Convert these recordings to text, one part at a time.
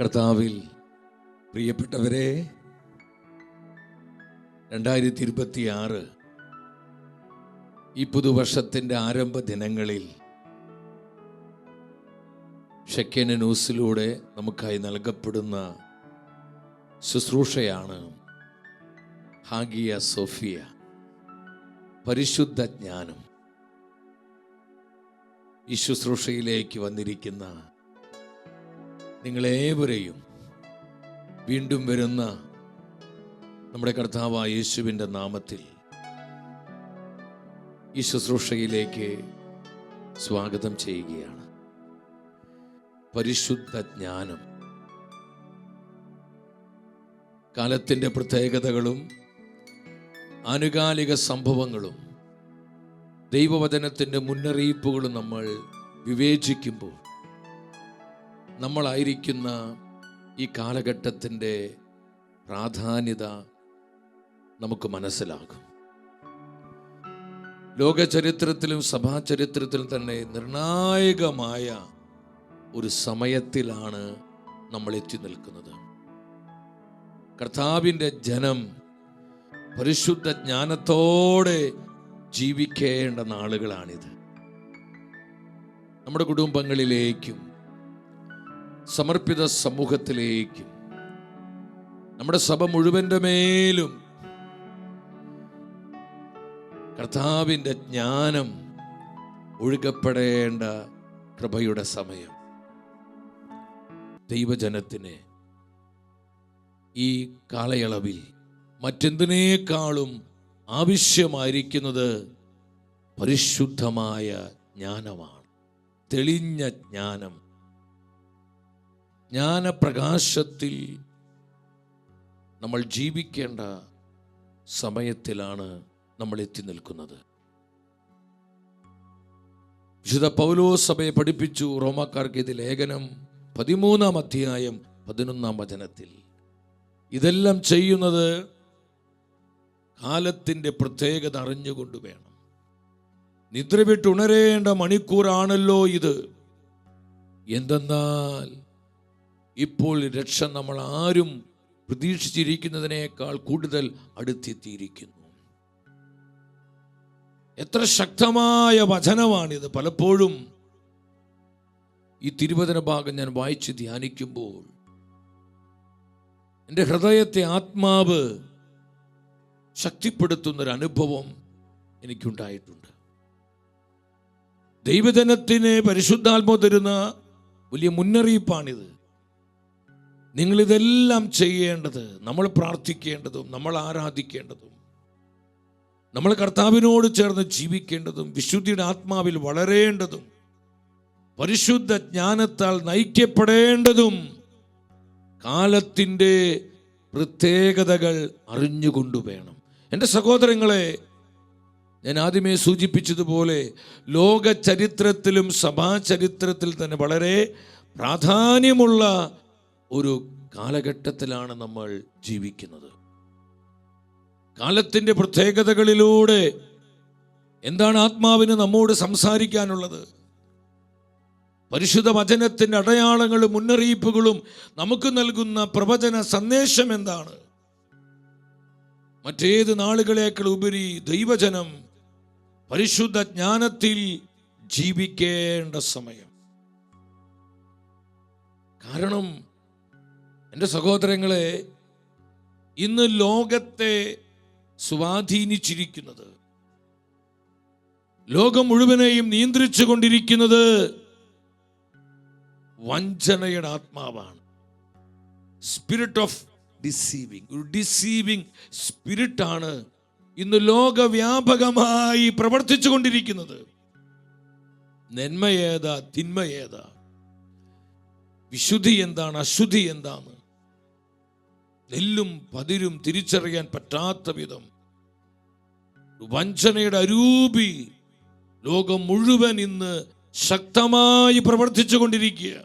കർത്താവിൽ പ്രിയപ്പെട്ടവരെ, 2026 ഈ പുതുവർഷത്തിൻ്റെ ആരംഭ ദിനങ്ങളിൽ ഷെക്കേന ന്യൂസിലൂടെ നമുക്കായി നൽകപ്പെടുന്ന ശുശ്രൂഷയാണ് ഹാഗിയ സോഫിയ, പരിശുദ്ധ ജ്ഞാനം. ഈ ശുശ്രൂഷയിലേക്ക് വന്നിരിക്കുന്ന നിങ്ങളേവരെയും വീണ്ടും വരുന്ന നമ്മുടെ കർത്താവായ യേശുവിൻ്റെ നാമത്തിൽ ഈ ശുശ്രൂഷയിലേക്ക് സ്വാഗതം ചെയ്യുകയാണ്. പരിശുദ്ധ ജ്ഞാനം. കാലത്തിൻ്റെ പ്രത്യേകതകളും ആനുകാലിക സംഭവങ്ങളും ദൈവവചനത്തിൻ്റെ മുന്നറിയിപ്പുകളും നമ്മൾ വിവേചിക്കുമ്പോൾ നമ്മളായിരിക്കുന്ന ഈ കാലഘട്ടത്തിൻ്റെ പ്രാധാന്യത നമുക്ക് മനസ്സിലാകും. ലോക ചരിത്രത്തിലും സഭാചരിത്രത്തിലും തന്നെ നിർണായകമായ ഒരു സമയത്തിലാണ് നമ്മൾ എത്തി നിൽക്കുന്നത്. കർത്താവിൻ്റെ ജനം പരിശുദ്ധ ജ്ഞാനത്തോടെ ജീവിക്കേണ്ട നാളുകളാണിത്. നമ്മുടെ കുടുംബങ്ങളിലേക്കും സമർപ്പിത സമൂഹത്തിലേക്കും നമ്മുടെ സഭ മുഴുവൻ്റെ മേലും കർത്താവിൻ്റെ ജ്ഞാനം ഒഴുകപ്പെടേണ്ട കൃപയുടെ സമയം. ദൈവജനത്തിന് ഈ കാലയളവിൽ മറ്റെന്തിനേക്കാളും ആവശ്യമായിരിക്കുന്നത് പരിശുദ്ധമായ ജ്ഞാനമാണ്. തെളിഞ്ഞ ജ്ഞാനം. ജ്ഞാനപ്രകാശത്തിൽ നമ്മൾ ജീവിക്കേണ്ട സമയത്തിലാണ് നമ്മൾ എത്തി നിൽക്കുന്നത്. വിശുദ്ധ പൗലോസ് സഭയെ പഠിപ്പിച്ചു. റോമാക്കാർക്ക് ഇത് ലേഖനം 13-ാം അധ്യായം 11-ാം വചനത്തിൽ, ഇതെല്ലാം ചെയ്യുന്നത് കാലത്തിൻ്റെ പ്രത്യേകത അറിഞ്ഞുകൊണ്ട് വേണം. നിദ്ര വിട്ടുണരേണ്ട മണിക്കൂറാണല്ലോ ഇത്. എന്തെന്നാൽ ഇപ്പോൾ രക്ഷ നമ്മൾ ആരും പ്രതീക്ഷിച്ചിരിക്കുന്നതിനേക്കാൾ കൂടുതൽ അടുത്തെത്തിയിരിക്കുന്നു. എത്ര ശക്തമായ വചനമാണിത്. പലപ്പോഴും ഈ തിരുവചന ഭാഗം ഞാൻ വായിച്ച് ധ്യാനിക്കുമ്പോൾ എൻ്റെ ഹൃദയത്തെ ആത്മാവ് ശക്തിപ്പെടുത്തുന്നൊരനുഭവം എനിക്കുണ്ടായിട്ടുണ്ട്. ദൈവജനത്തിന് പരിശുദ്ധാത്മാവ് തരുന്ന വലിയ മുന്നറിയിപ്പാണിത്. നിങ്ങളിതെല്ലാം ചെയ്യേണ്ടത്, നമ്മൾ പ്രാർത്ഥിക്കേണ്ടതും നമ്മൾ ആരാധിക്കേണ്ടതും നമ്മൾ കർത്താവിനോട് ചേർന്ന് ജീവിക്കേണ്ടതും വിശുദ്ധിയുടെ ആത്മാവിൽ വളരേണ്ടതും പരിശുദ്ധ ജ്ഞാനത്താൽ നയിക്കപ്പെടേണ്ടതും കാലത്തിൻ്റെ പ്രത്യേകതകൾ അറിഞ്ഞുകൊണ്ടു വേണം. എൻ്റെ സഹോദരങ്ങളെ, ഞാൻ ആദ്യമേ സൂചിപ്പിച്ചതുപോലെ ലോക ചരിത്രത്തിലും സഭാചരിത്രത്തിൽ തന്നെ വളരെ പ്രാധാന്യമുള്ള ഒരു കാലഘട്ടത്തിലാണ് നമ്മൾ ജീവിക്കുന്നത്. കാലത്തിൻ്റെ പ്രത്യേകതകളിലൂടെ എന്താണ് ആത്മാവിന് നമ്മോട് സംസാരിക്കാനുള്ളത്? പരിശുദ്ധ വചനത്തിൻ്റെ അടയാളങ്ങളും മുന്നറിയിപ്പുകളും നമുക്ക് നൽകുന്ന പ്രവചന സന്ദേശം എന്താണ്? മറ്റേത് നാളുകളേക്കാൾ ഉപരി ദൈവജനം പരിശുദ്ധ ജ്ഞാനത്തിൽ ജീവിക്കേണ്ട സമയം. കാരണം എൻ്റെ സഹോദരങ്ങളെ, ഇന്ന് ലോകത്തെ സ്വാധീനിച്ചിരിക്കുന്നത്, ലോകം മുഴുവനെയും നിയന്ത്രിച്ചു കൊണ്ടിരിക്കുന്നത് വഞ്ചനയുടെ ആത്മാവാണ്. Spirit of deceiving. ഒരു ഡിസീവിങ് സ്പിരിറ്റാണ് ഇന്ന് ലോകവ്യാപകമായി പ്രവർത്തിച്ചു കൊണ്ടിരിക്കുന്നത്. നന്മയേതാ, തിന്മയേതാ, വിശുദ്ധി എന്താണ്, അശുദ്ധി എന്താണ്, നെല്ലും പതിരും തിരിച്ചറിയാൻ പറ്റാത്ത വിധം വഞ്ചനയുടെ അരൂപി ലോകം മുഴുവൻ ഇന്ന് ശക്തമായി പ്രവർത്തിച്ചു കൊണ്ടിരിക്കുക.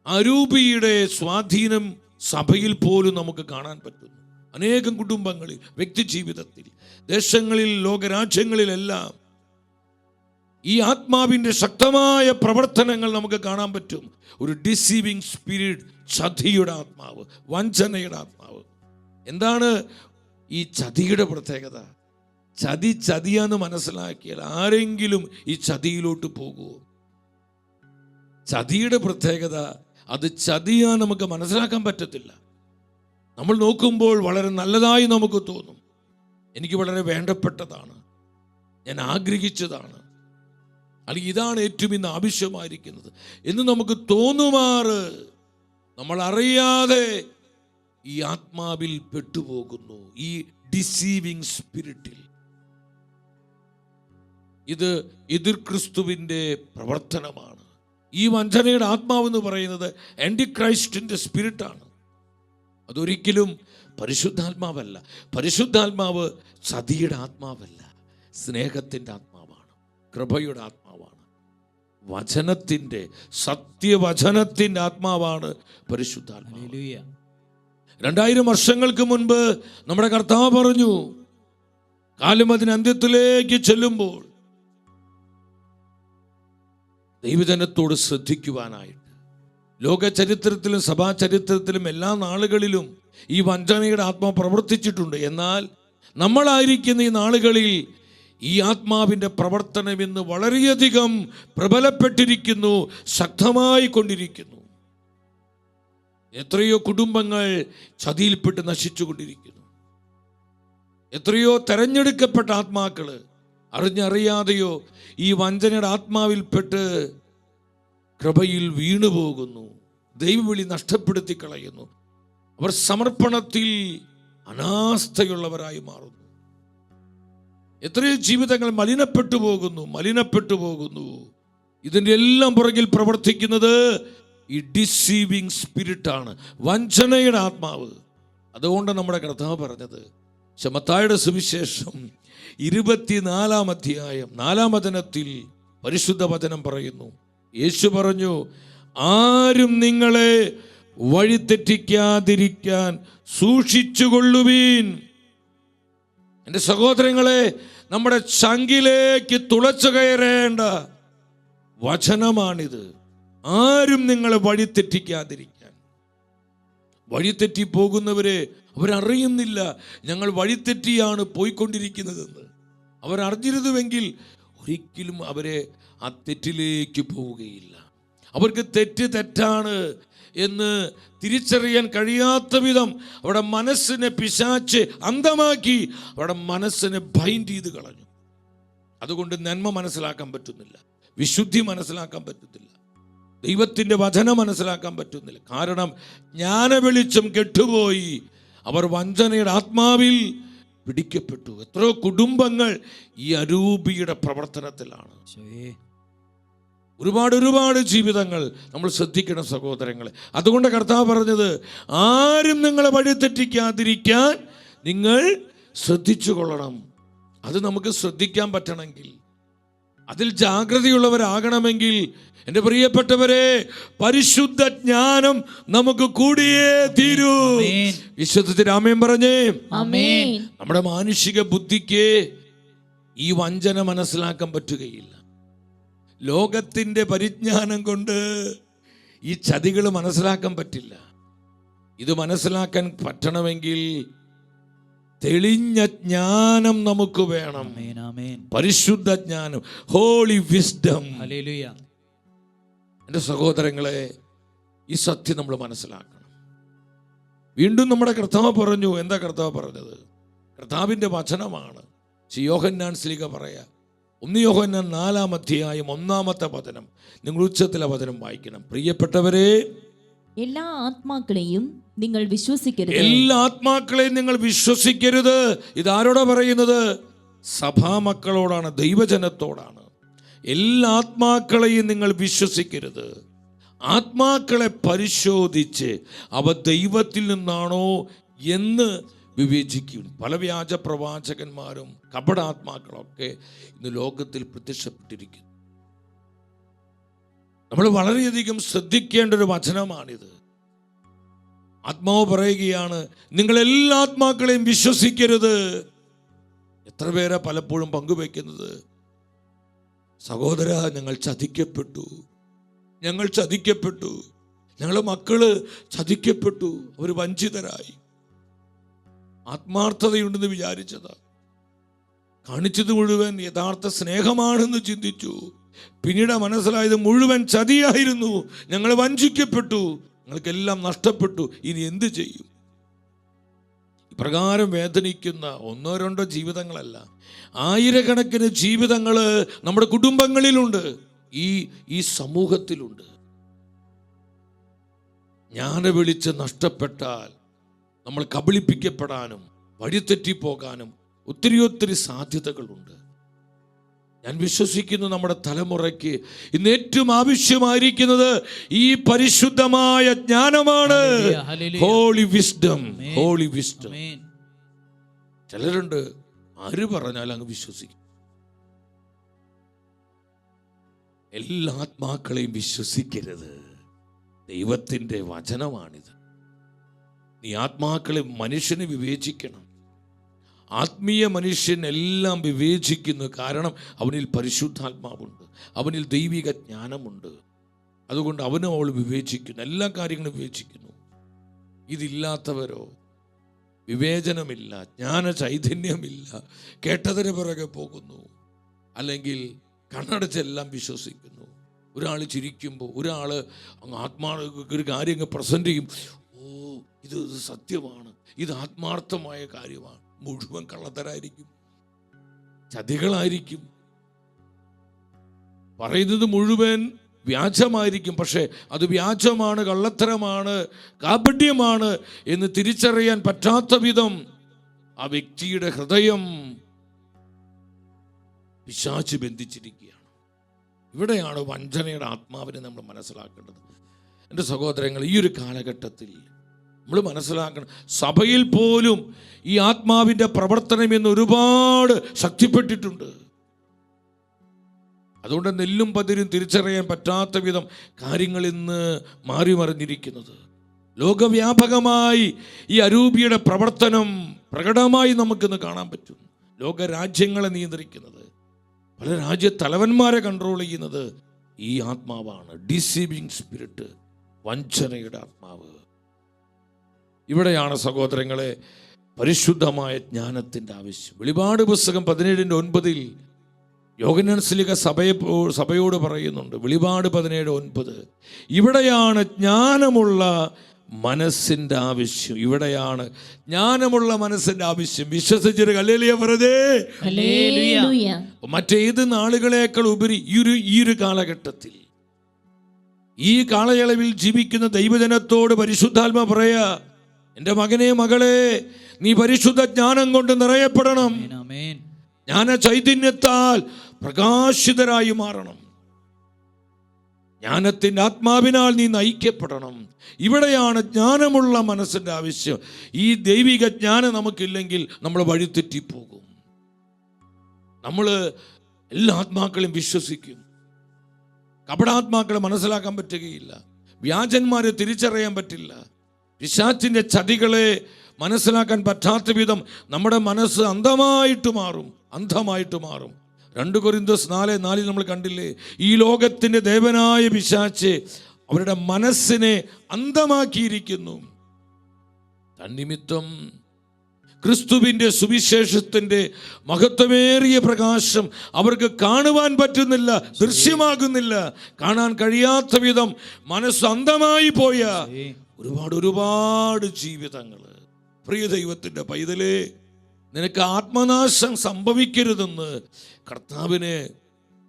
അരൂപിയുടെ സ്വാധീനം സഭയിൽ പോലും നമുക്ക് കാണാൻ പറ്റുന്നു. അനേകം കുടുംബങ്ങളിൽ, വ്യക്തി ജീവിതത്തിൽ, ദേശങ്ങളിൽ, ലോകരാജ്യങ്ങളിലെല്ലാം ഈ ആത്മാവിൻ്റെ ശക്തമായ പ്രവർത്തനങ്ങൾ നമുക്ക് കാണാൻ പറ്റും. ഒരു ഡിസീവിങ് സ്പിരിറ്റ്, ചതിയുടെ ആത്മാവ്, വഞ്ചനയുടെ ആത്മാവ്. എന്താണ് ഈ ചതിയുടെ പ്രത്യേകത? ചതിയാന്ന് മനസ്സിലാക്കിയാൽ ആരെങ്കിലും ഈ ചതിയിലോട്ട് പോകുമോ? ചതിയുടെ പ്രത്യേകത അത് ചതിയാന്ന് നമുക്ക് മനസ്സിലാക്കാൻ പറ്റത്തില്ല. നമ്മൾ നോക്കുമ്പോൾ വളരെ നല്ലതായി നമുക്ക് തോന്നും, എനിക്ക് വളരെ വേണ്ടപ്പെട്ടതാണ്, ഞാൻ ആഗ്രഹിച്ചതാണ്, അല്ലെങ്കിൽ ഇതാണ് ഏറ്റവും ഇന്ന് ആവശ്യമായിരിക്കുന്നത് എന്ന് നമുക്ക് തോന്നുമാറ് നമ്മൾ അറിയാതെ ഈ ആത്മാവിൽ പെട്ടുപോകുന്നു, ഈ ഡിസീവിങ് സ്പിരിറ്റിൽ. ഇത് എതിർ ക്രിസ്തുവിൻ്റെ പ്രവർത്തനമാണ്. ഈ വഞ്ചനയുടെ ആത്മാവെന്ന് പറയുന്നത് ആന്റിക്രൈസ്റ്റിൻ്റെ സ്പിരിറ്റാണ്. അതൊരിക്കലും പരിശുദ്ധാത്മാവല്ല. പരിശുദ്ധാത്മാവ് ചതിയുടെ ആത്മാവല്ല, സ്നേഹത്തിൻ്റെ ആത്മാവാണ്, കൃപയുടെ ആത്മാവാണ്, വചനത്തിൻ്റെ, സത്യവചനത്തിൻ്റെ ആത്മാവാണ് പരിശുദ്ധാത്മാവ്. 2000 വർഷങ്ങൾക്ക് മുൻപ് നമ്മുടെ കർത്താവ് പറഞ്ഞു, കാലം അതിന് അന്ത്യത്തിലേക്ക് ചെല്ലുമ്പോൾ ദൈവജനത്തോട് ശ്രദ്ധിക്കുവാനായിട്ട്. ലോക ചരിത്രത്തിലും സഭാ ചരിത്രത്തിലും എല്ലാ നാളുകളിലും ഈ വഞ്ചനയുടെ ആത്മാവ് പ്രവർത്തിച്ചിട്ടുണ്ട്. എന്നാൽ നമ്മളായിരിക്കുന്ന ഈ നാളുകളിൽ ഈ ആത്മാവിൻ്റെ പ്രവർത്തനം ഇന്ന് വളരെയധികം പ്രബലപ്പെട്ടിരിക്കുന്നു, ശക്തമായി കൊണ്ടിരിക്കുന്നു. എത്രയോ കുടുംബങ്ങൾ ചതിയിൽപ്പെട്ട് നശിച്ചുകൊണ്ടിരിക്കുന്നു. എത്രയോ തെരഞ്ഞെടുക്കപ്പെട്ട ആത്മാക്കൾ അറിഞ്ഞറിയാതെയോ ഈ വഞ്ചനയുടെ ആത്മാവിൽപ്പെട്ട് കൃപയിൽ വീണുപോകുന്നു, ദൈവവിളി നഷ്ടപ്പെടുത്തി കളയുന്നു. അവർ സമർപ്പണത്തിൽ അനാസ്ഥയുള്ളവരായി മാറുന്നു. എത്രയോ ജീവിതങ്ങൾ മലിനപ്പെട്ടു പോകുന്നു. ഇതിൻ്റെ എല്ലാം പുറകിൽ പ്രവർത്തിക്കുന്നത് ഈ ഡിസീവിങ് സ്പിരിറ്റാണ്, വഞ്ചനയുടെ ആത്മാവ്. അതുകൊണ്ട് നമ്മുടെ കർത്താവ് പറഞ്ഞത്, മത്തായിയുടെ സുവിശേഷം 24-ാം അധ്യായം 4-ാം വചനത്തിൽ പരിശുദ്ധ വചനം പറയുന്നു, യേശു പറഞ്ഞു, ആരും നിങ്ങളെ വഴിതെറ്റിക്കാതിരിക്കാൻ സൂക്ഷിച്ചുകൊള്ളുവീൻ. എൻ്റെ സഹോദരങ്ങളെ, നമ്മുടെ ചങ്കിലേക്ക് തുളച്ചു കയറേണ്ട വചനമാണിത്. ആരും നിങ്ങളെ വഴിതെറ്റിക്കാതിരിക്കാൻ. വഴിതെറ്റി പോകുന്നവരെ അവരറിയുന്നില്ല ഞങ്ങൾ വഴിതെറ്റിയാണ് പോയിക്കൊണ്ടിരിക്കുന്നതെന്ന്. അവരറിഞ്ഞിരുന്നുവെങ്കിൽ ഒരിക്കലും അവരെ ആ തെറ്റിലേക്ക് പോവുകയില്ല. അവർക്ക് തെറ്റാണ് എന്ന് തിരിച്ചറിയാൻ കഴിയാത്ത വിധം അവിടെ മനസ്സിനെ പിശാച്ച് അന്ധമാക്കി, അവിടെ മനസ്സിനെ ബൈൻഡ് ചെയ്ത് കളഞ്ഞു. അതുകൊണ്ട് നന്മ മനസ്സിലാക്കാൻ പറ്റുന്നില്ല, വിശുദ്ധി മനസ്സിലാക്കാൻ പറ്റുന്നില്ല, ദൈവത്തിൻ്റെ വചനം മനസ്സിലാക്കാൻ പറ്റുന്നില്ല. കാരണം ജ്ഞാനവെളിച്ചം കെട്ടുപോയി. അവർ വഞ്ചനയുടെ ആത്മാവിൽ പിടിക്കപ്പെട്ടു. എത്രയോ കുടുംബങ്ങൾ ഈ അരൂപിയുടെ പ്രവർത്തനത്തിലാണ്. ഒരുപാട് ജീവിതങ്ങൾ നമ്മൾ ശ്രദ്ധിക്കണം സഹോദരങ്ങളെ. അതുകൊണ്ട് കർത്താവ് പറഞ്ഞത്, ആരും നിങ്ങളെ വഴിതെറ്റിക്കാതിരിക്കാൻ നിങ്ങൾ ശ്രദ്ധിച്ചു കൊള്ളണം. അത് നമുക്ക് ശ്രദ്ധിക്കാൻ പറ്റണമെങ്കിൽ, അതിൽ ജാഗ്രതയുള്ളവരാകണമെങ്കിൽ, എൻ്റെ പ്രിയപ്പെട്ടവരെ, പരിശുദ്ധ ജ്ഞാനം നമുക്ക് കൂടിയേ തീരൂ. വിശുദ്ധത്തിൽ ആമേൻ പറഞ്ഞേ. നമ്മുടെ മാനുഷിക ബുദ്ധിക്ക് ഈ വഞ്ചന മനസ്സിലാക്കാൻ പറ്റുകയില്ല. ലോകത്തിൻ്റെ പരിജ്ഞാനം കൊണ്ട് ഈ ചതികൾ മനസ്സിലാക്കാൻ പറ്റില്ല. ഇത് മനസ്സിലാക്കാൻ പറ്റണമെങ്കിൽ തെളിഞ്ഞ ജ്ഞാനം നമുക്ക് വേണം. പരിശുദ്ധ ജ്ഞാനം, ഹോളി വിസ്ഡം. എൻ്റെ സഹോദരങ്ങളെ, ഈ സത്യം നമ്മൾ മനസ്സിലാക്കണം. വീണ്ടും നമ്മുടെ കർത്താവ് പറഞ്ഞു. എന്താ കർത്താവ് പറഞ്ഞത്? കർത്താവിൻ്റെ വചനമാണ്. യോഹന്നാൻ ശ്ലീഹ പറയാ, 1 യോഹന്നാൻ 4-ാം അധ്യായം 1-ാമത്തെ വചനം. നിങ്ങൾ ഉച്ചത്തിലെ വചനം വായിക്കണം. പ്രിയപ്പെട്ടവരെ, എല്ലാ ആത്മാക്കളെയും നിങ്ങൾ വിശ്വസിക്കരുത്. എല്ലാ ആത്മാക്കളെയും നിങ്ങൾ വിശ്വസിക്കരുത്. ഇതാരോടാ പറയുന്നത്? സഭാമക്കളോടാണ്, ദൈവജനത്തോടാണ്. എല്ലാ ആത്മാക്കളെയും നിങ്ങൾ വിശ്വസിക്കരുത്. ആത്മാക്കളെ പരിശോധിച്ച് അവ ദൈവത്തിൽ നിന്നാണോ എന്ന് വിവേചിക്കും. പല വ്യാജ പ്രവാചകന്മാരും കപടാത്മാക്കളൊക്കെ ഇന്ന് ലോകത്തിൽ പ്രത്യക്ഷപ്പെട്ടിരിക്കുന്നു. നമ്മൾ വളരെയധികം ശ്രദ്ധിക്കേണ്ട ഒരു വചനമാണിത്. ആത്മാവ് പറയുകയാണ്, നിങ്ങൾ എല്ലാ ആത്മാക്കളെയും വിശ്വസിക്കരുത്. എത്ര പേരെ പലപ്പോഴും പങ്കുവെക്കുന്നത്, സഹോദര, ഞങ്ങൾ ചതിക്കപ്പെട്ടു, ഞങ്ങളുടെ മക്കള് ചതിക്കപ്പെട്ടു, അവർ വഞ്ചിതരായി. ആത്മാർത്ഥതയുണ്ടെന്ന് വിചാരിച്ചതാ, കാണിച്ചത് മുഴുവൻ യഥാർത്ഥ സ്നേഹമാണെന്ന് ചിന്തിച്ചു. പിന്നീട് മനസ്സിലായത് മുഴുവൻ ചതിയായിരുന്നു. ഞങ്ങൾ വഞ്ചിക്കപ്പെട്ടു, ഞങ്ങൾക്കെല്ലാം നഷ്ടപ്പെട്ടു, ഇനി എന്ത് ചെയ്യും? ഇപ്രകാരം വേദനിക്കുന്ന ഒന്നോ രണ്ടോ ജീവിതങ്ങളല്ല, ആയിരക്കണക്കിന് ജീവിതങ്ങൾ നമ്മുടെ കുടുംബങ്ങളിലുണ്ട്, ഈ സമൂഹത്തിലുണ്ട്. ജ്ഞാന വെളിച്ചം നഷ്ടപ്പെട്ടാൽ നമ്മൾ കബളിപ്പിക്കപ്പെടാനും വഴിതെറ്റിപ്പോകാനും ഒത്തിരി സാധ്യതകളുണ്ട്. ഞാൻ വിശ്വസിക്കുന്നു നമ്മുടെ തലമുറയ്ക്ക് ഇന്ന് ഏറ്റവും ആവശ്യമായിരിക്കുന്നത് ഈ പരിശുദ്ധമായ ജ്ഞാനമാണ്. Holy wisdom. ചിലരുണ്ട് ആര് പറഞ്ഞാലും അങ്ങ് വിശ്വസിക്കും. എല്ലാ ആത്മാക്കളെയും വിശ്വസിക്കരുത്. ദൈവത്തിൻ്റെ വചനമാണിത്. നീ ആത്മാക്കളെ, മനുഷ്യനെ വിവേചിക്കണം. ആത്മീയ മനുഷ്യൻ എല്ലാം വിവേചിക്കുന്നു. കാരണം അവനിൽ പരിശുദ്ധാത്മാവുണ്ട്, അവനിൽ ദൈവിക ജ്ഞാനമുണ്ട്. അതുകൊണ്ട് അവനും അവൾ വിവേചിക്കുന്നു, എല്ലാ കാര്യങ്ങളും വിവേചിക്കുന്നു. ഇതില്ലാത്തവരോ വിവേചനമില്ല, ജ്ഞാന ചൈതന്യമില്ല, കേട്ടതിന് പിറകെ പോകുന്നു, അല്ലെങ്കിൽ കണ്ണടച്ചെല്ലാം വിശ്വസിക്കുന്നു. ഒരാൾ ചിരിക്കുമ്പോൾ ഒരാൾ ഒരു കാര്യം പ്രസന്റ് ചെയ്യും, ഇത് സത്യമാണ്, ഇത് ആത്മാർത്ഥമായ കാര്യമാണ്. മുഴുവൻ കള്ളത്തരായിരിക്കും, ചതികളായിരിക്കും, പറയുന്നത് മുഴുവൻ വ്യാജമായിരിക്കും. പക്ഷേ അത് വ്യാജമാണ്, കള്ളത്തരമാണ്, കാപട്യമാണ് എന്ന് തിരിച്ചറിയാൻ പറ്റാത്ത വിധം ആ വ്യക്തിയുടെ ഹൃദയം പിശാച് ബന്ധിച്ചിരിക്കുകയാണ്. ഇവിടെയാണ് വഞ്ചനയുടെ ആത്മാവിനെ നമ്മൾ മനസ്സിലാക്കേണ്ടത്. എൻ്റെ സഹോദരങ്ങൾ, ഈ ഒരു കാലഘട്ടത്തിൽ നമ്മൾ മനസ്സിലാക്കണം, സഭയിൽ പോലും ഈ ആത്മാവിൻ്റെ പ്രവർത്തനം എന്ന് ഒരുപാട് ശക്തിപ്പെട്ടിട്ടുണ്ട്. അതുകൊണ്ട് നെല്ലും പതിരും തിരിച്ചറിയാൻ പറ്റാത്ത വിധം കാര്യങ്ങൾ ഇന്ന് മാറി മറിഞ്ഞിരിക്കുന്നത്. ലോകവ്യാപകമായി ഈ അരൂപിയുടെ പ്രവർത്തനം പ്രകടമായി നമുക്കിന്ന് കാണാൻ പറ്റും. ലോകരാജ്യങ്ങളെ നിയന്ത്രിക്കുന്നത്, പല രാജ്യത്തലവന്മാരെ കൺട്രോൾ ചെയ്യുന്നത് ഈ ആത്മാവാണ്. ഡിസീവിങ് സ്പിരിറ്റ്, വഞ്ചനയുടെ ആത്മാവ്. ഇവിടെയാണ് സഹോദരങ്ങളെ പരിശുദ്ധമായ ജ്ഞാനത്തിൻ്റെ ആവശ്യം. വെളിപാട് പുസ്തകം 17:9 യോഹന്നാൻ ശ്ലീഹ സഭയോട് പറയുന്നുണ്ട്. വെളിപാട് 17:9. ഇവിടെയാണ് ജ്ഞാനമുള്ള മനസ്സിൻ്റെ ആവശ്യം. ഇവിടെയാണ് ജ്ഞാനമുള്ള മനസ്സിൻ്റെ ആവശ്യം. വിശ്വസിച്ചൊരു ഹല്ലേലൂയ പറഞ്ഞേ. മറ്റേത് നാളുകളേക്കാൾ ഉപരി ഈ ഒരു കാലഘട്ടത്തിൽ, ഈ കാലയളവിൽ ജീവിക്കുന്ന ദൈവജനത്തോട് പരിശുദ്ധാത്മ പറയാ, എൻ്റെ മകനെ, മകളെ, നീ പരിശുദ്ധ ജ്ഞാനം കൊണ്ട് നിറയപ്പെടണം. ജ്ഞാന ചൈതന്യത്താൽ പ്രകാശിതരായി മാറണം. ജ്ഞാനത്തിൻ്റെ ആത്മാവിനാൽ നീ നയിക്കപ്പെടണം. ഇവിടെയാണ് ജ്ഞാനമുള്ള മനസ്സിൻ്റെ ആവശ്യം. ഈ ദൈവിക ജ്ഞാനം നമുക്കില്ലെങ്കിൽ നമ്മൾ വഴിതെറ്റിപ്പോകും. നമ്മൾ എല്ലാ ആത്മാക്കളെയും വിശ്വസിക്കും. കപടാത്മാക്കളെ മനസ്സിലാക്കാൻ പറ്റുകയില്ല, വ്യാജന്മാരെ തിരിച്ചറിയാൻ പറ്റില്ല, പിശാചിൻ്റെ ചതികളെ മനസ്സിലാക്കാൻ പറ്റാത്ത വിധം നമ്മുടെ മനസ്സ് അന്ധമായിട്ട് മാറും. 2 കൊരിന്ത്യസ് 4:4 നമ്മൾ കണ്ടില്ലേ, ഈ ലോകത്തിൻ്റെ ദേവനായ പിശാച് അവരുടെ മനസ്സിനെ അന്ധമാക്കിയിരിക്കുന്നു. തന്നിമിത്തം ക്രിസ്തുവിൻ്റെ സുവിശേഷത്തിൻ്റെ മഹത്വമേറിയ പ്രകാശം അവർക്ക് കാണുവാൻ പറ്റുന്നില്ല, ദൃശ്യമാകുന്നില്ല. കാണാൻ കഴിയാത്ത വിധം മനസ്സ് അന്ധമായി പോയ ഒരുപാട് ജീവിതങ്ങൾ. പ്രിയ ദൈവത്തിൻ്റെ പൈതലേ, നിനക്ക് ആത്മനാശം സംഭവിക്കരുതെന്ന് കർത്താവിന്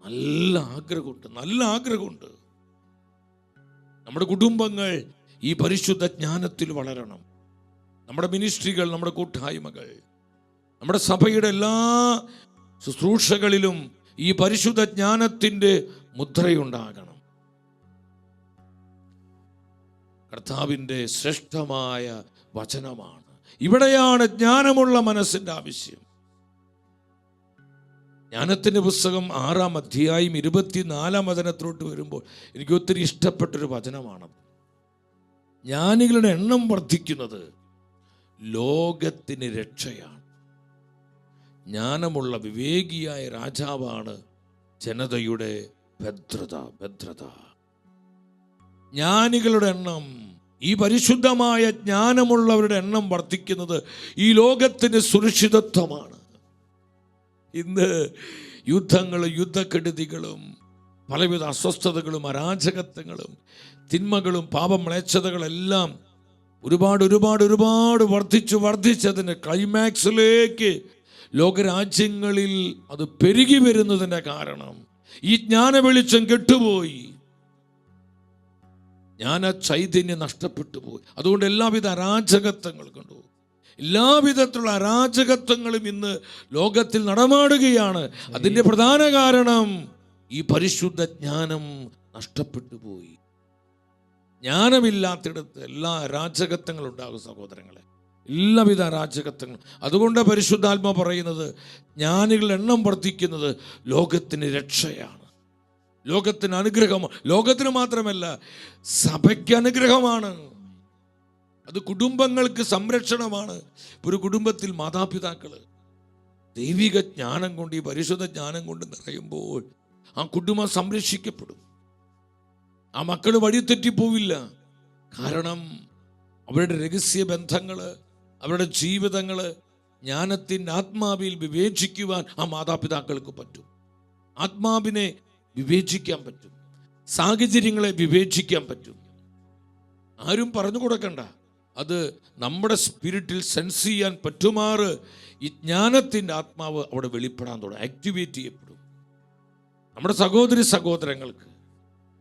നല്ല ആഗ്രഹമുണ്ട്. നമ്മുടെ കുടുംബങ്ങൾ ഈ പരിശുദ്ധ ജ്ഞാനത്തിൽ വളരണം. നമ്മുടെ മിനിസ്ട്രികൾ, നമ്മുടെ കൂട്ടായ്മകൾ, നമ്മുടെ സഭയുടെ എല്ലാ ശുശ്രൂഷകളിലും ഈ പരിശുദ്ധ ജ്ഞാനത്തിൻ്റെ മുദ്രയുണ്ടാകണം. കർത്താവിൻ്റെ ശ്രേഷ്ഠമായ വചനമാണ്. ഇവിടെയാണ് ജ്ഞാനമുള്ള മനസ്സിൻ്റെ ആവശ്യം. ജ്ഞാനത്തിൻ്റെ പുസ്തകം 6-ാം അധ്യായം 24-ാം വചനത്തിലോട്ട് വരുമ്പോൾ എനിക്ക് ഒത്തിരി ഇഷ്ടപ്പെട്ടൊരു വചനമാണ്. ജ്ഞാനികളുടെ എണ്ണം വർദ്ധിക്കുന്നത് ലോകത്തിന് രക്ഷയാണ്. ജ്ഞാനമുള്ള വിവേകിയായ രാജാവാണ് ജനതയുടെ ഭദ്രത. ജ്ഞാനികളുടെ എണ്ണം, ഈ പരിശുദ്ധമായ ജ്ഞാനമുള്ളവരുടെ എണ്ണം വർദ്ധിക്കുന്നത് ഈ ലോകത്തിന് സുരക്ഷിതത്വമാണ്. ഇന്ന് യുദ്ധങ്ങളും യുദ്ധക്കെടുതികളും പലവിധ അസ്വസ്ഥതകളും അരാജകത്വങ്ങളും തിന്മകളും പാപമ്ലേച്ഛതകളെല്ലാം ഒരുപാട് വർദ്ധിച്ചതിന് ക്ലൈമാക്സിലേക്ക് ലോകരാജ്യങ്ങളിൽ അത് പെരുകി വരുന്നതിൻ്റെ കാരണം ഈ ജ്ഞാന വെളിച്ചം കെട്ടുപോയി, ജ്ഞാന ചൈതന്യം നഷ്ടപ്പെട്ടു പോയി. അതുകൊണ്ട് എല്ലാവിധ അരാജകത്വങ്ങൾ കണ്ടു, എല്ലാവിധത്തിലുള്ള അരാജകത്വങ്ങളും ഇന്ന് ലോകത്തിൽ നടമാടുകയാണ്. അതിൻ്റെ പ്രധാന കാരണം ഈ പരിശുദ്ധ ജ്ഞാനം നഷ്ടപ്പെട്ടു പോയി. ജ്ഞാനമില്ലാത്തിടത്ത് എല്ലാ അരാജകത്വങ്ങളും ഉണ്ടാകും സഹോദരങ്ങളെ, എല്ലാവിധ അരാജകത്വങ്ങളും. അതുകൊണ്ട് പരിശുദ്ധാത്മ പറയുന്നത് ജ്ഞാനികളുടെ എണ്ണം വർദ്ധിക്കുന്നത് ലോകത്തിന് രക്ഷയാണ്, ലോകത്തിന് അനുഗ്രഹമാണ്. ലോകത്തിന് മാത്രമല്ല, സഭയ്ക്ക് അനുഗ്രഹമാണ്, അത് കുടുംബങ്ങൾക്ക് സംരക്ഷണമാണ്. ഒരു കുടുംബത്തിൽ മാതാപിതാക്കൾ ദൈവിക ജ്ഞാനം കൊണ്ട്, ഈ പരിശുദ്ധ ജ്ഞാനം കൊണ്ട് നിറയുമ്പോൾ ആ കുടുംബം സംരക്ഷിക്കപ്പെടും. ആ മക്കൾ വഴിതെറ്റിപ്പോവില്ല. കാരണം അവരുടെ രഹസ്യ ബന്ധങ്ങൾ, അവരുടെ ജീവിതങ്ങൾ ജ്ഞാനത്തിൻ്റെ ആത്മാവിൽ വിവേചിക്കുവാൻ ആ മാതാപിതാക്കൾക്ക് പറ്റും. ആത്മാവിനെ വിവേചിക്കാൻ പറ്റും, സാഹചര്യങ്ങളെ വിവേചിക്കാൻ പറ്റും. ആരും പറഞ്ഞു കൊടുക്കണ്ട, അത് നമ്മുടെ സ്പിരിറ്റിൽ സെൻസ് ചെയ്യാൻ പറ്റുമാറ് ഈ ജ്ഞാനത്തിൻ്റെ ആത്മാവ് അവിടെ വെളിപ്പെടാൻ തുടങ്ങും, ആക്ടിവേറ്റ് ചെയ്യപ്പെടും. നമ്മുടെ സഹോദരങ്ങൾക്ക്,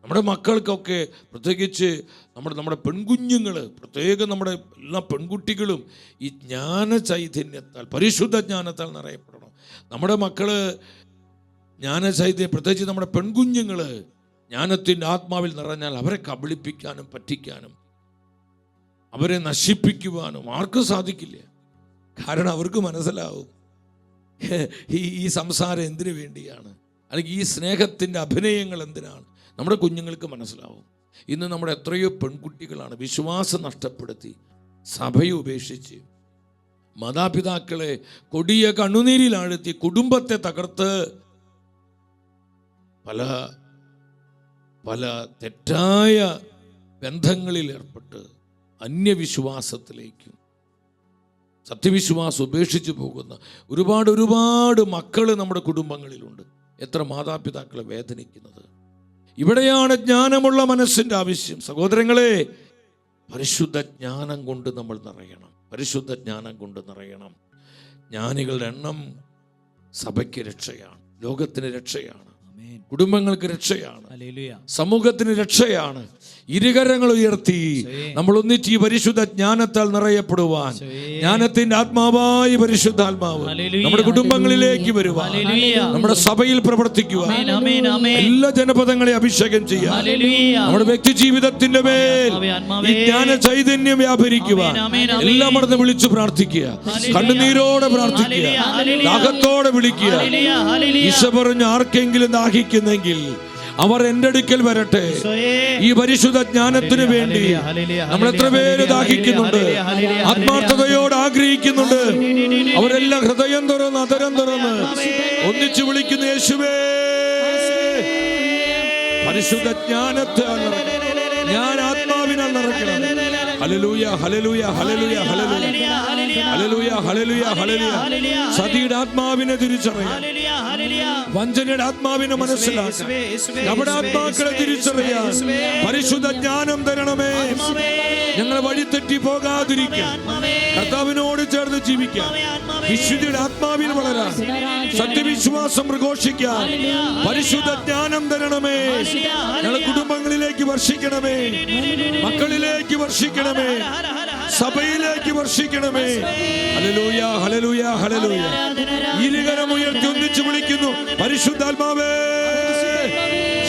നമ്മുടെ മക്കൾക്കൊക്കെ, പ്രത്യേകിച്ച് നമ്മുടെ പെൺകുഞ്ഞുങ്ങൾ, പ്രത്യേകം നമ്മുടെ എല്ലാ പെൺകുട്ടികളും ഈ ജ്ഞാന ചൈതന്യത്താൽ, പരിശുദ്ധ ജ്ഞാനത്താൽ നിറയപ്പെടണം. നമ്മുടെ മക്കള് ജ്ഞാന ചൈതന്യം, പ്രത്യേകിച്ച് നമ്മുടെ പെൺകുഞ്ഞുങ്ങൾ ജ്ഞാനത്തിൻ്റെ ആത്മാവിൽ നിറഞ്ഞാൽ അവരെ കബളിപ്പിക്കാനും പറ്റിക്കാനും അവരെ നശിപ്പിക്കുവാനും ആർക്കും സാധിക്കില്ല. കാരണം അവർക്ക് മനസ്സിലാവും ഈ സംസാരം എന്തിനു വേണ്ടിയാണ്, അല്ലെങ്കിൽ ഈ സ്നേഹത്തിൻ്റെ അഭിനയങ്ങൾ എന്തിനാണ്. നമ്മുടെ കുഞ്ഞുങ്ങൾക്ക് മനസ്സിലാവും. ഇന്ന് നമ്മുടെ എത്രയോ പെൺകുട്ടികളാണ് വിശ്വാസം നഷ്ടപ്പെടുത്തി സഭയെ ഉപേക്ഷിച്ച് മാതാപിതാക്കളെ കൊടിയ കണ്ണുനീരിലാഴ്ത്തി കുടുംബത്തെ തകർത്ത് പല പല തെറ്റായ ബന്ധങ്ങളിൽ ഏർപ്പെട്ട് അന്യവിശ്വാസത്തിലേക്കും സത്യവിശ്വാസം ഉപേക്ഷിച്ച് പോകുന്ന ഒരുപാട് മക്കൾ നമ്മുടെ കുടുംബങ്ങളിലുണ്ട്. എത്ര മാതാപിതാക്കളെ വേദനിക്കുന്നത്. ഇവിടെയാണ് ജ്ഞാനമുള്ള മനസ്സിൻ്റെ ആവശ്യം. സഹോദരങ്ങളെ, പരിശുദ്ധ ജ്ഞാനം കൊണ്ട് നമ്മൾ നിറയണം, പരിശുദ്ധ ജ്ഞാനം കൊണ്ട് നിറയണം. ജ്ഞാനികളുടെ എണ്ണം സഭയ്ക്ക് രക്ഷയാണ്, ലോകത്തിന് രക്ഷയാണ്, കുടുംബങ്ങൾക്ക് രക്ഷയാണ്, സമൂഹത്തിന് രക്ഷയാണ്. ഇരുകരങ്ങൾ ഉയർത്തി നമ്മൾ ഒന്നിച്ച് ഈ പരിശുദ്ധ ജ്ഞാനത്താൽ നിറയപ്പെടുവാൻ, ജ്ഞാനത്തിന്റെ ആത്മാവായി പരിശുദ്ധാത്മാവ് നമ്മുടെ കുടുംബങ്ങളിലേക്ക് വരുവാൻ, നമ്മുടെ സഭയിൽ പ്രവർത്തിക്കുവാൻ, എല്ലാ ജനപദങ്ങളെ അഭിഷേകം ചെയ്യാൻ, നമ്മുടെ വ്യക്തി ജീവിതത്തിന്റെ മേൽ ഈ ജ്ഞാന ചൈതന്യം വ്യാപരിക്കുവാൻ എല്ലാം മറന്ന് വിളിച്ചു പ്രാർത്ഥിക്കുക, കണ്ണുനീരോടെ പ്രാർത്ഥിക്കുക, ദാഹത്തോടെ വിളിക്കുക. ഈശോ പറഞ്ഞു, ആർക്കെങ്കിലും ദാഹിക്കുന്നെങ്കിൽ അവർ എൻ്റെ അടുക്കൽ വരട്ടെ. ഈ പരിശുദ്ധ ജ്ഞാനത്തിന് വേണ്ടി നമ്മൾ എത്ര പേര് ദാഹിക്കുന്നുണ്ട്, ആത്മാർത്ഥതയോട് ആഗ്രഹിക്കുന്നുണ്ട്. അവരെല്ലാം ഹൃദയം തുറന്ന് അതരം തുറന്ന് ഒന്നിച്ചു വിളിക്കുന്ന യേശുവേ, പരിശുദ്ധ ജ്ഞാനത്താൽ ഞാൻ ആത്മാവിനാൽ നിറയ്ക്കണം. ഹല്ലേലൂയ, hallelujah, hallelujah, hallelujah, hallelujah, hallelujah, ഹല്ലേലൂയ. സതിയുടെ ആത്മാവിനെ തിരിച്ചറിയാൻ, വഞ്ചനയുടെ ആത്മാവിനെ മനസ്സിലാക്കാൻ, നമ്മുടെ ആത്മാക്കളെ തിരിച്ചറിയാൻ പരിശുദ്ധ ജ്ഞാനം തരണമേ. ഞങ്ങളെ വഴിതെറ്റി പോകാതിരിക്കാൻ, കർത്താവിനോട് ചേർന്ന് ജീവിക്കാൻ, വിശുദ്ധിയുടെ ആത്മാവിൽ വളരാൻ, സത്യവിശ്വാസം പ്രഘോഷിക്കാൻ പരിശുദ്ധ ജ്ഞാനം തരണമേ. ഞങ്ങളെ കുടുംബങ്ങളിലേക്ക് വർഷിക്കണമേ, മക്കളിലേക്ക് വർഷിക്കണമേ, സഭയിലേക്ക് വർഷിക്കണമേ. ഹല്ലേലൂയ, ഹല്ലേലൂയ, ഹല്ലേലൂയ. ഇരുകരം ഉയർത്തി ഒന്നിച്ചു വിളിക്കുന്നു, പരിശുദ്ധാത്മാവേ.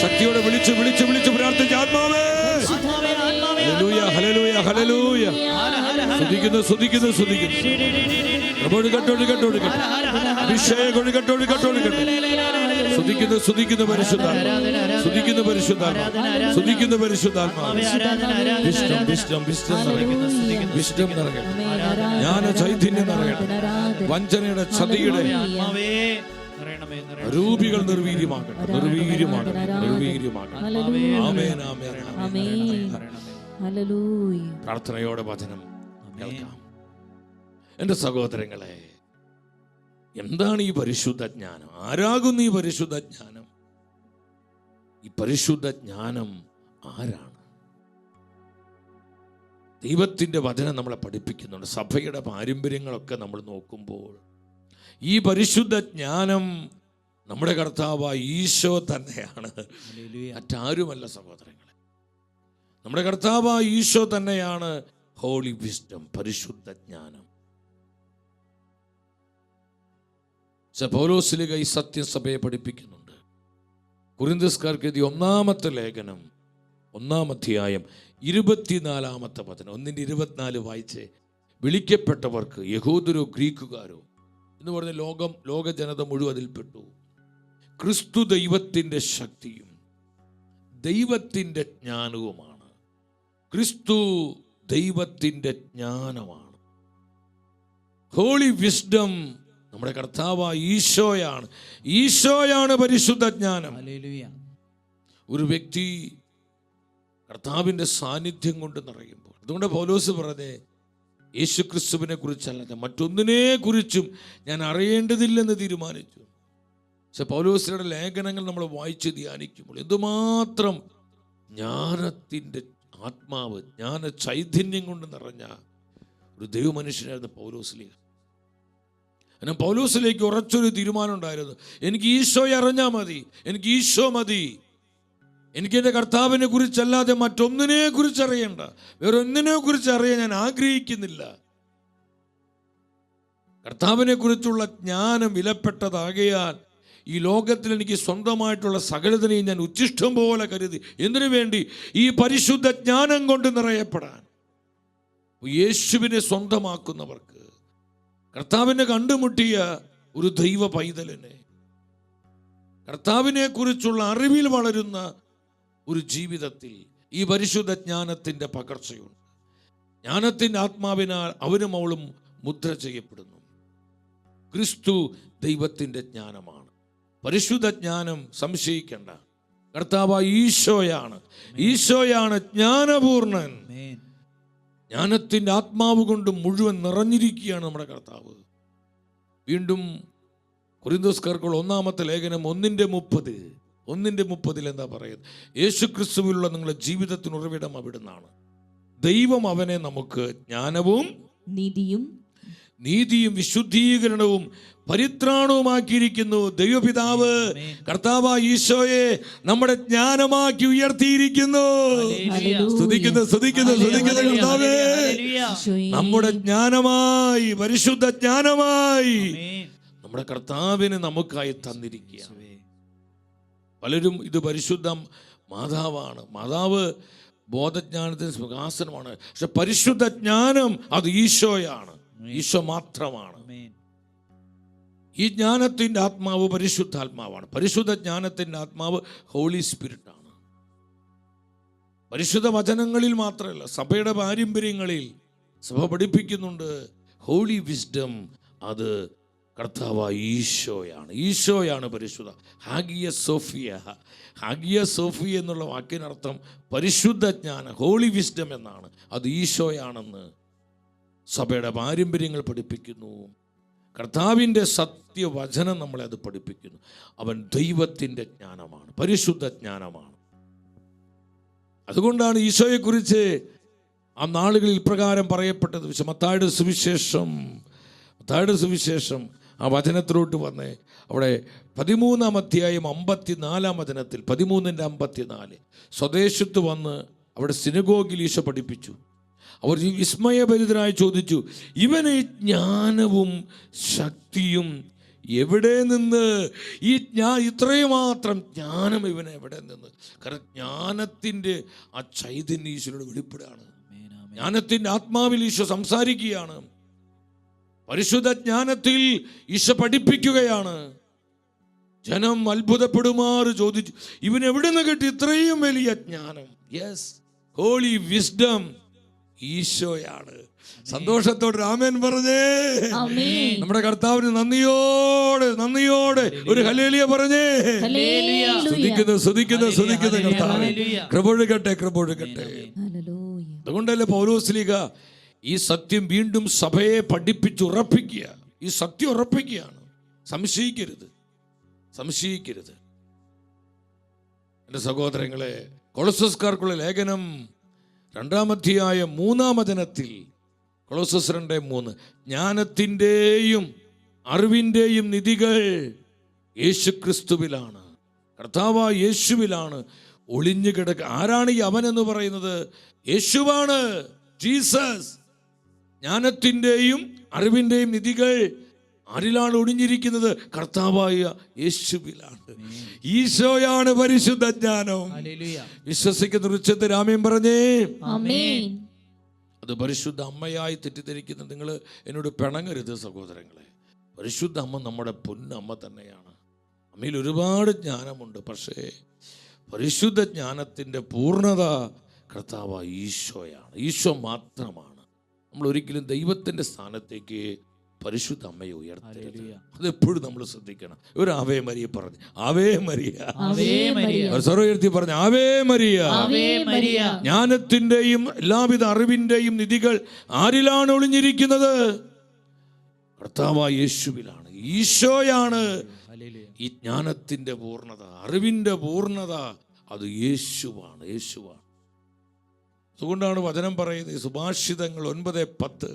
ശക്തിയോടെ വിളിച്ചു വിളിച്ചു വിളിച്ചു പ്രാർത്ഥിച്ച ആത്മാവേ. Hallelujah, hallelujah, hallelujah. സ്തുതിക്കുന്നു, സ്തുതിക്കുന്നു, സ്തുതിക്കുന്നു. ഒഴുകട്ടൊഴുകട്ടൊഴുകട്ടെ, അഭിഷേകം ഒഴുകട്ടൊഴുകട്ടൊഴുകട്ടെ. സ്തുതിക്കുന്നു, സ്തുതിക്കുന്നു പരിശുദ്ധാത്മാവേ, സ്തുതിക്കുന്നു പരിശുദ്ധാത്മാവേ, സ്തുതിക്കുന്നു പരിശുദ്ധാത്മാവേ. വിഷ്ണം വിഷ്ണം വിഷ്ണം നിറയ്ക്കുന്നു, വിഷ്ണം നിറയട്ടെ, ജ്ഞാന ചൈതന്യം നിറയട്ടെ, വഞ്ചനയുടെ ചതിയുടെ അരൂപികൾ നിർവീര്യമാകട്ടെ, നിർവീര്യമാകട്ടെ, നിർവീര്യമാകട്ടെ. ആമേൻ, ആമേൻ, ആമേൻ. ഹല്ലേലൂയ. പ്രാർത്ഥനയോടെ വചനം കേൾക്കാം. എൻ്റെ സഹോദരങ്ങളെ, എന്താണ് ഈ പരിശുദ്ധ ജ്ഞാനം? ആരാകുന്നു ഈ പരിശുദ്ധ ജ്ഞാനം? ഈ പരിശുദ്ധ ജ്ഞാനം ആരാണ്? ദൈവത്തിൻ്റെ വചനം നമ്മളെ പഠിപ്പിക്കുന്നുണ്ട്. സഭയുടെ പാരമ്പര്യങ്ങളൊക്കെ നമ്മൾ നോക്കുമ്പോൾ ഈ പരിശുദ്ധ ജ്ഞാനം നമ്മുടെ കർത്താവായ ഈശോ തന്നെയാണ്, മറ്റാരുമല്ല സഹോദരങ്ങളെ. നമ്മുടെ കർത്താവായ ഈശോ തന്നെയാണ് ഹോളി വിസ്ഡം, പരിശുദ്ധ ജ്ഞാനം. പൗലോസ്ലീഹ ഈ സത്യസഭയെ പഠിപ്പിക്കുന്നുണ്ട്. കൊരിന്ത്യസ്കാർക്ക് എഴുതിയ 1-ാമത്തെ ലേഖനം 1-ാം അധ്യായം 24-ാമത്തെ വചനം, 1:24 വായിച്ച്, വിളിക്കപ്പെട്ടവർക്ക് യഹൂദരോ ഗ്രീക്കുകാരോ എന്ന് പറഞ്ഞ ലോക ജനത മുഴുവൻ അതിൽപ്പെട്ടു. ക്രിസ്തു ദൈവത്തിൻ്റെ ശക്തിയും ദൈവത്തിൻ്റെ ജ്ഞാനവുമാണ്. ക്രിസ്തു ദൈവത്തിൻ്റെ ജ്ഞാനമാണ്. ഹോളി വിസ്ഡം നമ്മുടെ കർത്താവായ ഈശോയാണ്. ഈശോയാണ് പരിശുദ്ധ ജ്ഞാനം. ഒരു വ്യക്തി കർത്താവിൻ്റെ സാന്നിധ്യം കൊണ്ട് നിറയുമ്പോൾ, അതുകൊണ്ട് പൗലോസ് പറഞ്ഞേ, യേശു ക്രിസ്തുവിനെ കുറിച്ചല്ലാതെ മറ്റൊന്നിനെ കുറിച്ചും ഞാൻ അറിയേണ്ടതില്ലെന്ന് തീരുമാനിച്ചു. പക്ഷെ പൗലോസിന്റെ ലേഖനങ്ങൾ നമ്മൾ വായിച്ച് ധ്യാനിക്കുമ്പോൾ എന്തുമാത്രം ജ്ഞാനത്തിൻ്റെ ആത്മാവ്, ജ്ഞാന ചൈതന്യം കൊണ്ട് നിറഞ്ഞ ഒരു ദൈവമനുഷ്യനായിരുന്നു പൗലോസ്ലീഹ. അങ്ങനെ പൗലോസിലേക്ക് ഉറച്ചൊരു തീരുമാനം ഉണ്ടായിരുന്നു. എനിക്ക് ഈശോയെ അറിഞ്ഞാൽ മതി, എനിക്ക് ഈശോ മതി, എനിക്ക് എൻ്റെ കർത്താവിനെ കുറിച്ചല്ലാതെ മറ്റൊന്നിനെ കുറിച്ച് അറിയണ്ട, വേറെ ഒന്നിനെ കുറിച്ച് അറിയാൻ ഞാൻ ആഗ്രഹിക്കുന്നില്ല. കർത്താവിനെ കുറിച്ചുള്ള ജ്ഞാനം വിലപ്പെട്ടതാകയാൽ ഈ ലോകത്തിൽ എനിക്ക് സ്വന്തമായിട്ടുള്ള സകലതിനെയും ഞാൻ ഉച്ഛിഷ്ടം പോലെ കരുതി. എന്തിനു വേണ്ടി? ഈ പരിശുദ്ധ ജ്ഞാനം കൊണ്ട് നിറയപ്പെടാൻ. യേശുവിനെ സ്വന്തമാക്കുന്നവർക്ക്, കർത്താവിനെ കണ്ടുമുട്ടിയ ഒരു ദൈവ പൈതലിനെ, കർത്താവിനെ കുറിച്ചുള്ള അറിവിൽ വളരുന്ന ഒരു ജീവിതത്തിൽ ഈ പരിശുദ്ധ ജ്ഞാനത്തിൻ്റെ പകർച്ചയുണ്ട്. ജ്ഞാനത്തിൻ്റെ ആത്മാവിനാൽ അവനും അവളും മുദ്ര ചെയ്യപ്പെടുന്നു. ക്രിസ്തു ദൈവത്തിൻ്റെ ജ്ഞാനമാണ്. പരിശുദ്ധ ജ്ഞാനം സംശയിക്കേണ്ട, കർത്താവായ ഈശോയാണ്. ഈശോയാണ് ജ്ഞാനപൂർണൻ. ജ്ഞാനത്തിൻ്റെ ആത്മാവ് കൊണ്ട് മുഴുവൻ നിറഞ്ഞിരിക്കുകയാണ് നമ്മുടെ കർത്താവ്. വീണ്ടും കൊരിന്ത്യസ്കാർക്കുള്ള 1-ാമത്തെ ലേഖനം 1:30 എന്താ പറയുന്നത്? യേശു ക്രിസ്തുവിലുള്ള നിങ്ങളുടെ ജീവിതത്തിന് ഉറവിടം അവിടുന്നാണ്. ദൈവം അവനെ നമുക്ക് ജ്ഞാനവും നീതിയും വിശുദ്ധീകരണവും പരിത്രാണവുമാക്കിയിരിക്കുന്നു. ദൈവപിതാവ് കർത്താവായ ഈശോയെ നമ്മുടെ ജ്ഞാനമാക്കി ഉയർത്തിയിരിക്കുന്നു. സ്തുതിക്കുന്നു കർത്താവേ. നമ്മുടെ ജ്ഞാനമായി, പരിശുദ്ധ ജ്ഞാനമായി നമ്മുടെ കർത്താവിന് നമുക്കായി തന്നിരിക്കുകയാണ്. പലരും ഇത് പരിശുദ്ധ മാതാവാണ്, മാതാവ് ബോധജ്ഞാനത്തിന് സിംഹാസനമാണ്. പക്ഷെ പരിശുദ്ധ ജ്ഞാനം അത് ഈശോയാണ്, ഈശോ മാത്രമാണ്. ഈ ജ്ഞാനത്തിൻ്റെ ആത്മാവ് പരിശുദ്ധാത്മാവാണ്. പരിശുദ്ധ ജ്ഞാനത്തിൻ്റെ ആത്മാവ് ഹോളി സ്പിരിറ്റ് ആണ്. പരിശുദ്ധ വചനങ്ങളിൽ മാത്രമല്ല, സഭയുടെ പാരമ്പര്യങ്ങളിൽ സഭ പഠിപ്പിക്കുന്നുണ്ട്. ഹോളി വിസ്ഡം അത് കർത്താവായ ഈശോയാണ്. ഈശോയാണ് പരിശുദ്ധ. ഹാഗിയ സോഫിയ എന്നുള്ള വാക്കിനർത്ഥം പരിശുദ്ധ ജ്ഞാനം, ഹോളി വിസ്ഡം എന്നാണ്. അത് ഈശോയാണെന്ന് സഭയുടെ പാരമ്പര്യങ്ങൾ പഠിപ്പിക്കുന്നു. കർത്താവിൻ്റെ സത്യവചനം നമ്മളെ അത് പഠിപ്പിക്കുന്നു. അവൻ ദൈവത്തിൻ്റെ ജ്ഞാനമാണ്, പരിശുദ്ധ ജ്ഞാനമാണ്. അതുകൊണ്ടാണ് ഈശോയെക്കുറിച്ച് ആ നാളുകളിൽ ഇപ്രകാരം പറയപ്പെട്ടത്. മത്തായിയുടെ സുവിശേഷം ആ വചനത്തിലോട്ട് വന്നേ, അവിടെ 13-ാം അധ്യായം 54-ാം വചനത്തിൽ 13:54 സ്വദേശത്ത് വന്ന് അവിടെ സിനഗോഗിൽ ഈശോ പഠിപ്പിച്ചു. അവർ വിസ്മയഭരിതരായി ചോദിച്ചു, ഇവന് ജ്ഞാനവും ശക്തിയും എവിടെ നിന്ന്? ഇത്രയും മാത്രം ജ്ഞാനം ഇവന് എവിടെ നിന്ന്? കാരണം ജ്ഞാനത്തിൻ്റെ ആ ചൈതന്യം ഈശോയോട് വെളിപ്പെടുകയാണ്. ജ്ഞാനത്തിൻ്റെ ആത്മാവിൽ ഈശോ സംസാരിക്കുകയാണ്. പരിശുദ്ധ ജ്ഞാനത്തിൽ ഈശോ പഠിപ്പിക്കുകയാണ്. ജനം അത്ഭുതപ്പെടുമാറ് ചോദിച്ചു, ഇവൻ എവിടെ നിന്ന് കിട്ടി ഇത്രയും വലിയ ജ്ഞാനം? യെസ്, ഹോളി വിസ്ഡം ഈശോയാണ്. സന്തോഷത്തോടെ ആമേൻ പറഞ്ഞേ. ആമേൻ. നമ്മുടെ കർത്താവിന് നന്ദിയോടെ ഒരു ഹല്ലേലൂയ പറഞ്ഞേ. ഹല്ലേലൂയ. സ്തുതിക്കുന്നു കർത്താവേ. കൃപൊഴുകട്ടെ. ഹല്ലേലൂയ. അതുകൊണ്ടല്ലേ പൗലോസ്ലീഹ ഈ സത്യം വീണ്ടും സഭയെ പഠിപ്പിച്ചുറപ്പിക്കുക. ഈ സത്യം ഉറപ്പിക്കുകയാണ്. സംശയിക്കരുത്. എൻ്റെ സഹോദരങ്ങളെ, കൊളോസ്യർക്കാർക്കുള്ള ലേഖനം 2-ാം അധ്യായം 3-ാം വചനത്തിൽ, കൊളോസ്യർ 2:3, ജ്ഞാനത്തിൻ്റെയും അറിവിൻ്റെയും നിധികൾ യേശുക്രിസ്തുവിലാണ്, കർത്താവായ യേശുവിലാണ് ഒളിഞ്ഞു കിടക്കുക. ആരാണ് ഈ അവൻ എന്ന് പറയുന്നത്? യേശുവാണ്, ജീസസ്. ജ്ഞാനത്തിൻ്റെയും അറിവിൻ്റെയും നിധികൾ ആരിലാണ് ഒളിഞ്ഞിരിക്കുന്നത്? കർത്താവായ യേശുവിലാണ്. ഈശോയാണ് പരിശുദ്ധ ജ്ഞാനം. വിശ്വസിക്കുന്ന ഉച്ചത്തിൽ ആമേൻ പറഞ്ഞേ. ആമേൻ. അത് പരിശുദ്ധ അമ്മയായി തെറ്റിദ്ധരിക്കുന്ന നിങ്ങൾ എന്നോട് പിണങ്ങരുത് സഹോദരങ്ങളെ. പരിശുദ്ധ അമ്മ നമ്മുടെ പൊന്നമ്മ തന്നെയാണ്. അമ്മയിൽ ഒരുപാട് ജ്ഞാനമുണ്ട്. പക്ഷേ പരിശുദ്ധ ജ്ഞാനത്തിൻ്റെ പൂർണ്ണത കർത്താവായ ഈശോയാണ്. ഈശോ മാത്രമാണ്. നമ്മൾ ഒരിക്കലും ദൈവത്തിൻ്റെ സ്ഥാനത്തേക്ക് പരിശുദ്ധ അമ്മയെ ഉയർത്തരുത്. അതെപ്പോഴും നമ്മൾ ശ്രദ്ധിക്കണം. ഒരു ആവേ മരിയ പറഞ്ഞു, ആവേ മരിയ. സർവ്വയർത്തി പറഞ്ഞു, ആവേ മരിയ. ജ്ഞാനത്തിന്റെയും എല്ലാവിധ അറിവിന്റെയും നിധികൾ ആരിലാണ് ഒളിഞ്ഞിരിക്കുന്നത്? കർത്താവായ യേശുവിലാണ്. ഈശോയാണ് ഈ ജ്ഞാനത്തിന്റെ പൂർണ്ണത, അറിവിന്റെ പൂർണ്ണത. അത് യേശുവാണ്. അതുകൊണ്ടാണ് വചനം പറയുന്നത്, സുഭാഷിതങ്ങൾ 9:10,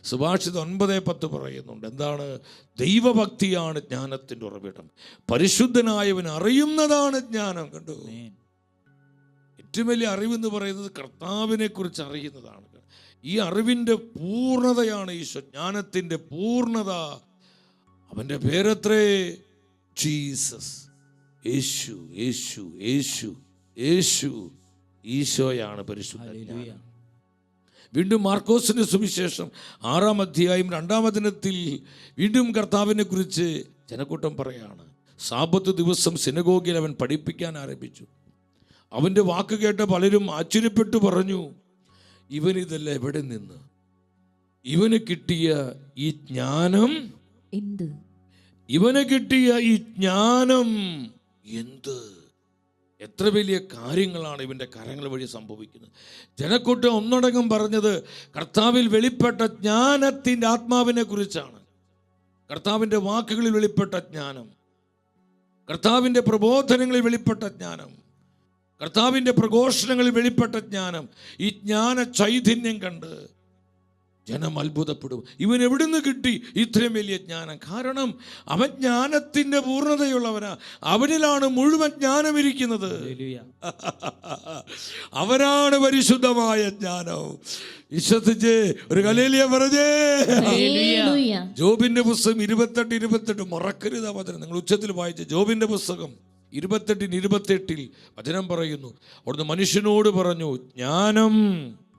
സുഭാഷിതം 9:10 പറയുന്നുണ്ട്. എന്താണ്? ദൈവഭക്തിയാണ് ജ്ഞാനത്തിൻ്റെ ഉറവിടം, പരിശുദ്ധനായവൻ അറിയുന്നതാണ് ജ്ഞാനം. കണ്ടു, ഏറ്റവും വലിയ അറിവെന്ന് പറയുന്നത് കർത്താവിനെ കുറിച്ച് അറിയുന്നതാണ്. ഈ അറിവിൻ്റെ പൂർണ്ണതയാണ് ഈശോ, ജ്ഞാനത്തിൻ്റെ പൂർണ്ണത. അവൻ്റെ പേരത്രേ ജീസസ്. യേശു. ഈശോയാണ് പരിശുദ്ധ ജ്ഞാനം. വീണ്ടും മാർക്കോസിന്റെ സുവിശേഷം 6-ാം അധ്യായം 2-ാം വചനത്തിൽ വീണ്ടും കർത്താവിനെ കുറിച്ച് ജനക്കൂട്ടം പറയാണ്. സാബത്ത് ദിവസം സിനഗോഗിൽ അവൻ പഠിപ്പിക്കാൻ ആരംഭിച്ചു. അവൻ്റെ വാക്ക് കേട്ട പലരും ആശ്ചര്യപ്പെട്ടു പറഞ്ഞു, ഇവനിതെല്ലാം എവിടെ നിന്ന്? ഇവന് കിട്ടിയ ഈ ജ്ഞാനം എന്ത്? എത്ര വലിയ കാര്യങ്ങളാണ് ഇവൻ്റെ കരങ്ങൾ വഴി സംഭവിക്കുന്നത്. ജനക്കൂട്ടം ഒന്നടങ്കം പറഞ്ഞത് കർത്താവിൽ വെളിപ്പെട്ട ജ്ഞാനത്തിൻ്റെ ആത്മാവിനെ കുറിച്ചാണ്. കർത്താവിൻ്റെ വാക്കുകളിൽ വെളിപ്പെട്ട ജ്ഞാനം, കർത്താവിൻ്റെ പ്രബോധനങ്ങളിൽ വെളിപ്പെട്ട ജ്ഞാനം, കർത്താവിൻ്റെ പ്രഘോഷണങ്ങളിൽ വെളിപ്പെട്ട ജ്ഞാനം. ഈ ജ്ഞാന ചൈതന്യം കണ്ട് ജനം അത്ഭുതപ്പെടും. ഇവൻ എവിടുന്ന് കിട്ടി ഇത്രയും വലിയ ജ്ഞാനം? കാരണം അവൻ ജ്ഞാനത്തിന്റെ പൂർണ്ണതയുള്ളവനാ. അവനിലാണ് മുഴുവൻ ജ്ഞാനം ഇരിക്കുന്നത്. അവനാണ് പരിശുദ്ധമായ ജ്ഞാനം. വിശ്വസിച്ച് ഒരു ഹല്ലേലൂയ പറഞ്ഞേ. ജോബിന്റെ പുസ്തകം 28:28 മറക്കരുത് വചനം. നിങ്ങൾ ഉച്ചത്തിൽ വായിച്ച ജോബിന്റെ പുസ്തകം 28:28 വചനം പറയുന്നു, അവിടുന്ന് മനുഷ്യനോട് പറഞ്ഞു, ജ്ഞാനം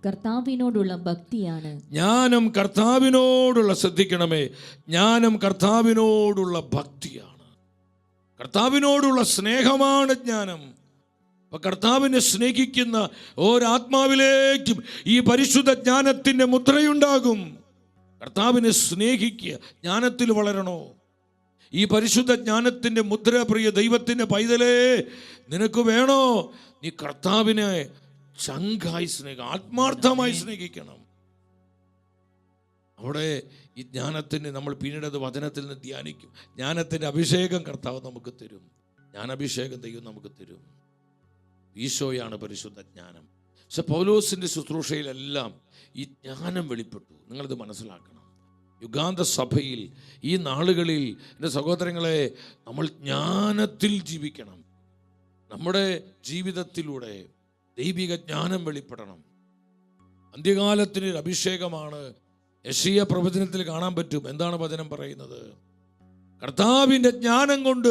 കർത്താവിനോടുള്ള ഭക്തിയാണ്. ജ്ഞാനം കർത്താവിനോടുള്ള, ശ്രദ്ധിക്കണമേ, ജ്ഞാനം കർത്താവിനോടുള്ള ഭക്തിയാണ്, കർത്താവിനോടുള്ള സ്നേഹമാണ് ജ്ഞാനം. അപ്പൊ കർത്താവിനെ സ്നേഹിക്കുന്ന ഒരാത്മാവിലേക്കും ഈ പരിശുദ്ധ ജ്ഞാനത്തിന്റെ മുദ്രയുണ്ടാകും. കർത്താവിനെ സ്നേഹിക്കുക, ജ്ഞാനത്തിൽ വളരണോ? ഈ പരിശുദ്ധ ജ്ഞാനത്തിന്റെ മുദ്ര, പ്രിയ ദൈവത്തിന്റെ പൈതലേ, നിനക്ക് വേണോ? നീ കർത്താവിനെ ചങ്കായി ആത്മാർത്ഥമായി സ്നേഹിക്കണം. അവിടെ ഈ ജ്ഞാനത്തിന് നമ്മൾ പിന്നീട് വചനത്തിൽ നിന്ന് ധ്യാനിക്കും. ജ്ഞാനത്തിൻ്റെ അഭിഷേകം കർത്താവ് നമുക്ക് തരും. ജ്ഞാനാഭിഷേകം ദൈവം നമുക്ക് തരും. ഈശോയാണ് പരിശുദ്ധ ജ്ഞാനം. പക്ഷെ പൗലോസിൻ്റെ ശുശ്രൂഷയിലെല്ലാം ഈ ജ്ഞാനം വെളിപ്പെട്ടു. നിങ്ങളിത് മനസ്സിലാക്കണം. യുഗാന്ത സഭയിൽ ഈ നാളുകളിൽ എൻ്റെ സഹോദരങ്ങളെ, നമ്മൾ ജ്ഞാനത്തിൽ ജീവിക്കണം. നമ്മുടെ ജീവിതത്തിലൂടെ ദൈവിക ജ്ഞാനം വെളിപ്പെടണം. അന്ത്യകാലത്തിനൊരു അഭിഷേകമാണ്. യെശയ്യാ പ്രവചനത്തിൽ കാണാൻ പറ്റും. എന്താണ് വചനം പറയുന്നത്? കർത്താവിൻ്റെ ജ്ഞാനം കൊണ്ട്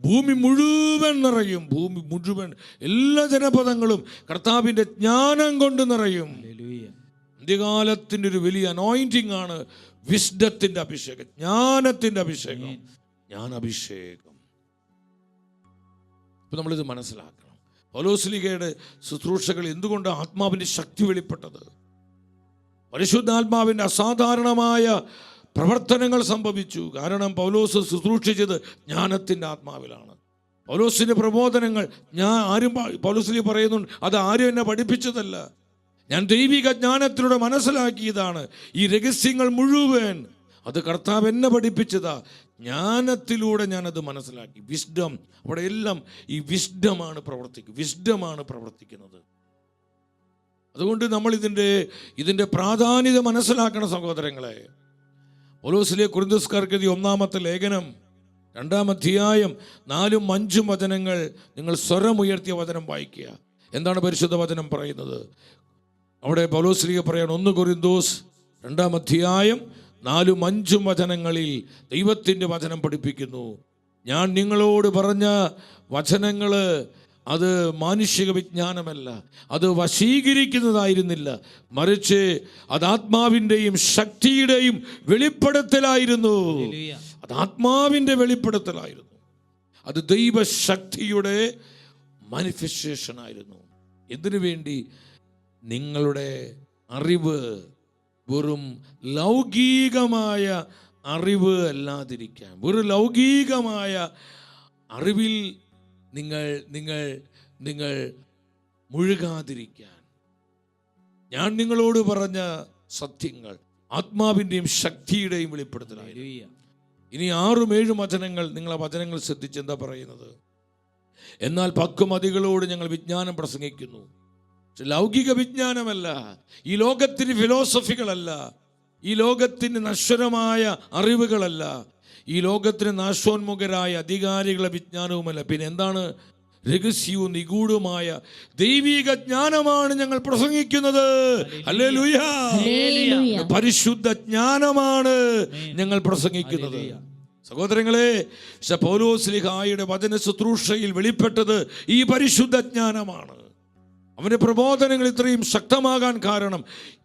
ഭൂമി മുഴുവൻ നിറയും. ഭൂമി മുഴുവൻ, എല്ലാ ജനപദങ്ങളും കർത്താവിൻ്റെ ജ്ഞാനം കൊണ്ട് നിറയും. അന്ത്യകാലത്തിൻ്റെ ഒരു വലിയ അനോയിന്റിംഗ് ആണ് വിസ്ഡത്തിന്റെ അഭിഷേകം, ജ്ഞാനത്തിൻ്റെ അഭിഷേകം, ജ്ഞാനാഭിഷേകം. ഇപ്പം നമ്മളിത് മനസ്സിലാക്കണം. പൗലോസ്ലീഹയുടെ ശുശ്രൂഷകൾ എന്തുകൊണ്ട് ആത്മാവിൻ്റെ ശക്തി വെളിപ്പെട്ടത്? പരിശുദ്ധാത്മാവിൻ്റെ അസാധാരണമായ പ്രവർത്തനങ്ങൾ സംഭവിച്ചു. കാരണം പൗലോസ് ശുശ്രൂഷിച്ചത് ജ്ഞാനത്തിൻ്റെ ആത്മാവിലാണ്. പൗലോസിൻ്റെ പ്രബോധനങ്ങൾ പൗലോസിൽ പറയുന്നുണ്ട്, അത് ആരും എന്നെ പഠിപ്പിച്ചതല്ല, ഞാൻ ദൈവിക ജ്ഞാനത്തിലൂടെ മനസ്സിലാക്കിയതാണ്. ഈ രഹസ്യങ്ങൾ മുഴുവൻ അത് കർത്താവ് എന്നെ പഠിപ്പിച്ചതാ. ജ്ഞാനത്തിലൂടെ ഞാനത് മനസ്സിലാക്കി. വിസ്ഡം, അവിടെ എല്ലാം ഈ വിസ്ഡമാണ് പ്രവർത്തിക്കുന്നത്. അതുകൊണ്ട് നമ്മൾ ഇതിൻ്റെ പ്രാധാന്യത മനസ്സിലാക്കണം സഹോദരങ്ങളെ. പൗലോസിലെ കൊരിന്ത്യസ്കാർക്ക് എഴുതിയ 1-ാമത്തെ ലേഖനം 2-ാം അധ്യായം 4-5 വചനങ്ങൾ നിങ്ങൾ സ്വരമുയർത്തിയ വചനം വായിക്കുക. എന്താണ് പരിശുദ്ധ വചനം പറയുന്നത്? അവിടെ പൗലോസ് പറയാണ്, 1 കൊരിന്തോസ് 2-ാം അധ്യായം 4-5 വചനങ്ങളിൽ ദൈവത്തിൻ്റെ വചനം പഠിപ്പിക്കുന്നു. ഞാൻ നിങ്ങളോട് പറഞ്ഞ വചനങ്ങൾ അത് മാനുഷിക വിജ്ഞാനമല്ല, അത് വശീകരിക്കുന്നതായിരുന്നില്ല, മറിച്ച് അത് ആത്മാവിൻ്റെയും ശക്തിയുടെയും വെളിപ്പെടുത്തലായിരുന്നു. അത് ആത്മാവിൻ്റെ വെളിപ്പെടുത്തലായിരുന്നു. അത് ദൈവശക്തിയുടെ മാനിഫെസ്റ്റേഷൻ ആയിരുന്നു. എന്തിനു വേണ്ടി? നിങ്ങളുടെ അറിവ് വെറും ലൗകികമായ അറിവ് അല്ലാതിരിക്കാൻ, വെറും ലൗകികമായ അറിവിൽ നിങ്ങൾ മുഴുകാതിരിക്കാൻ. ഞാൻ നിങ്ങളോട് പറഞ്ഞ സത്യങ്ങൾ ആത്മാവിൻ്റെയും ശക്തിയുടെയും വെളിപ്പെടുത്തലായിരുന്നു. ഇനി 6-7 വചനങ്ങൾ, നിങ്ങൾ ആ വചനങ്ങൾ ശ്രദ്ധിച്ച് എന്താ പറയുന്നത്? എന്നാൽ പക്വമതികളോട് ഞങ്ങൾ വിജ്ഞാനം പ്രസംഗിക്കുന്നു. ലൗകിക വിജ്ഞാനമല്ല, ഈ ലോകത്തിന് ഫിലോസഫികളല്ല, ഈ ലോകത്തിന് നശ്വരമായ അറിവുകളല്ല, ഈ ലോകത്തിന് നാശോന്മുഖരായ അധികാരികളുടെ വിജ്ഞാനവുമല്ല. പിന്നെ എന്താണ്? രഹസ്യവും നിഗൂഢവുമായ ദൈവിക ജ്ഞാനമാണ് ഞങ്ങൾ പ്രസംഗിക്കുന്നത്. ഹല്ലേലൂയ! പരിശുദ്ധ ജ്ഞാനമാണ് ഞങ്ങൾ പ്രസംഗിക്കുന്നത്. സഹോദരങ്ങളെ, പൗലോസ്ലീഹായുടെ വചന ശുശ്രൂഷയിൽ വെളിപ്പെട്ടത് ഈ പരിശുദ്ധ ജ്ഞാനമാണ്. അവന്റെ പ്രബോധനങ്ങൾ ഇത്രയും ശക്തമാകാൻ കാരണം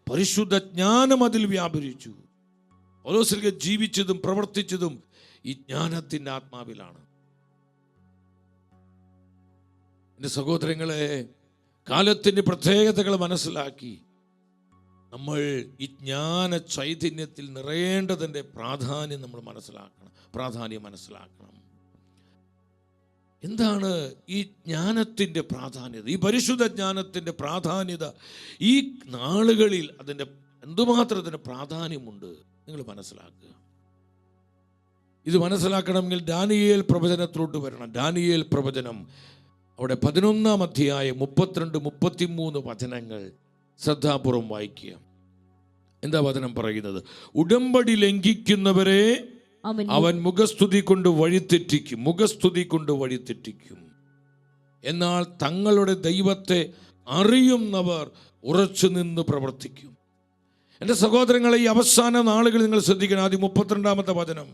പരിശുദ്ധ ജ്ഞാനം അതിൽ വ്യാപരിച്ചു. പൗലോസ്ലീഹ ജീവിച്ചതും പ്രവർത്തിച്ചതും ഈ ജ്ഞാനത്തിൻ്റെ ആത്മാവിലാണ്. എൻ്റെ സഹോദരങ്ങളെ, കാലത്തിൻ്റെ പ്രത്യേകതകൾ മനസ്സിലാക്കി നമ്മൾ ഈ ജ്ഞാന ചൈതന്യത്തിൽ നിറയേണ്ടതിൻ്റെ പ്രാധാന്യം നമ്മൾ മനസ്സിലാക്കണം. എന്താണ് ഈ ജ്ഞാനത്തിൻ്റെ പ്രാധാന്യത? ഈ പരിശുദ്ധ ജ്ഞാനത്തിൻ്റെ പ്രാധാന്യത ഈ നാളുകളിൽ അതിൻ്റെ എന്തുമാത്രത്തിന് പ്രാധാന്യമുണ്ട് നിങ്ങൾ മനസ്സിലാക്കുക. ഇത് മനസ്സിലാക്കണമെങ്കിൽ ദാനിയേൽ പ്രവചനത്തിലോട്ട് വരണം. ദാനിയേൽ പ്രവചനം അവിടെ 11-ാം അധ്യായം 32-33 വചനങ്ങൾ ശ്രദ്ധാപൂർവം വായിക്കുക. എന്താ വചനം പറയുന്നത്? ഉടമ്പടി ലംഘിക്കുന്നവരെ അവൻ മുഖസ്തുതി കൊണ്ട് വഴിതെറ്റിക്കും. എന്നാൽ തങ്ങളുടെ ദൈവത്തെ അറിയുന്നവർ ഉറച്ചു നിന്ന് പ്രവർത്തിക്കും. എൻ്റെ സഹോദരങ്ങളെ, ഈ അവസാന നാളുകൾ നിങ്ങൾ ശ്രദ്ധിക്കണം. ആദ്യം 32-ാമത്തെ വചനം,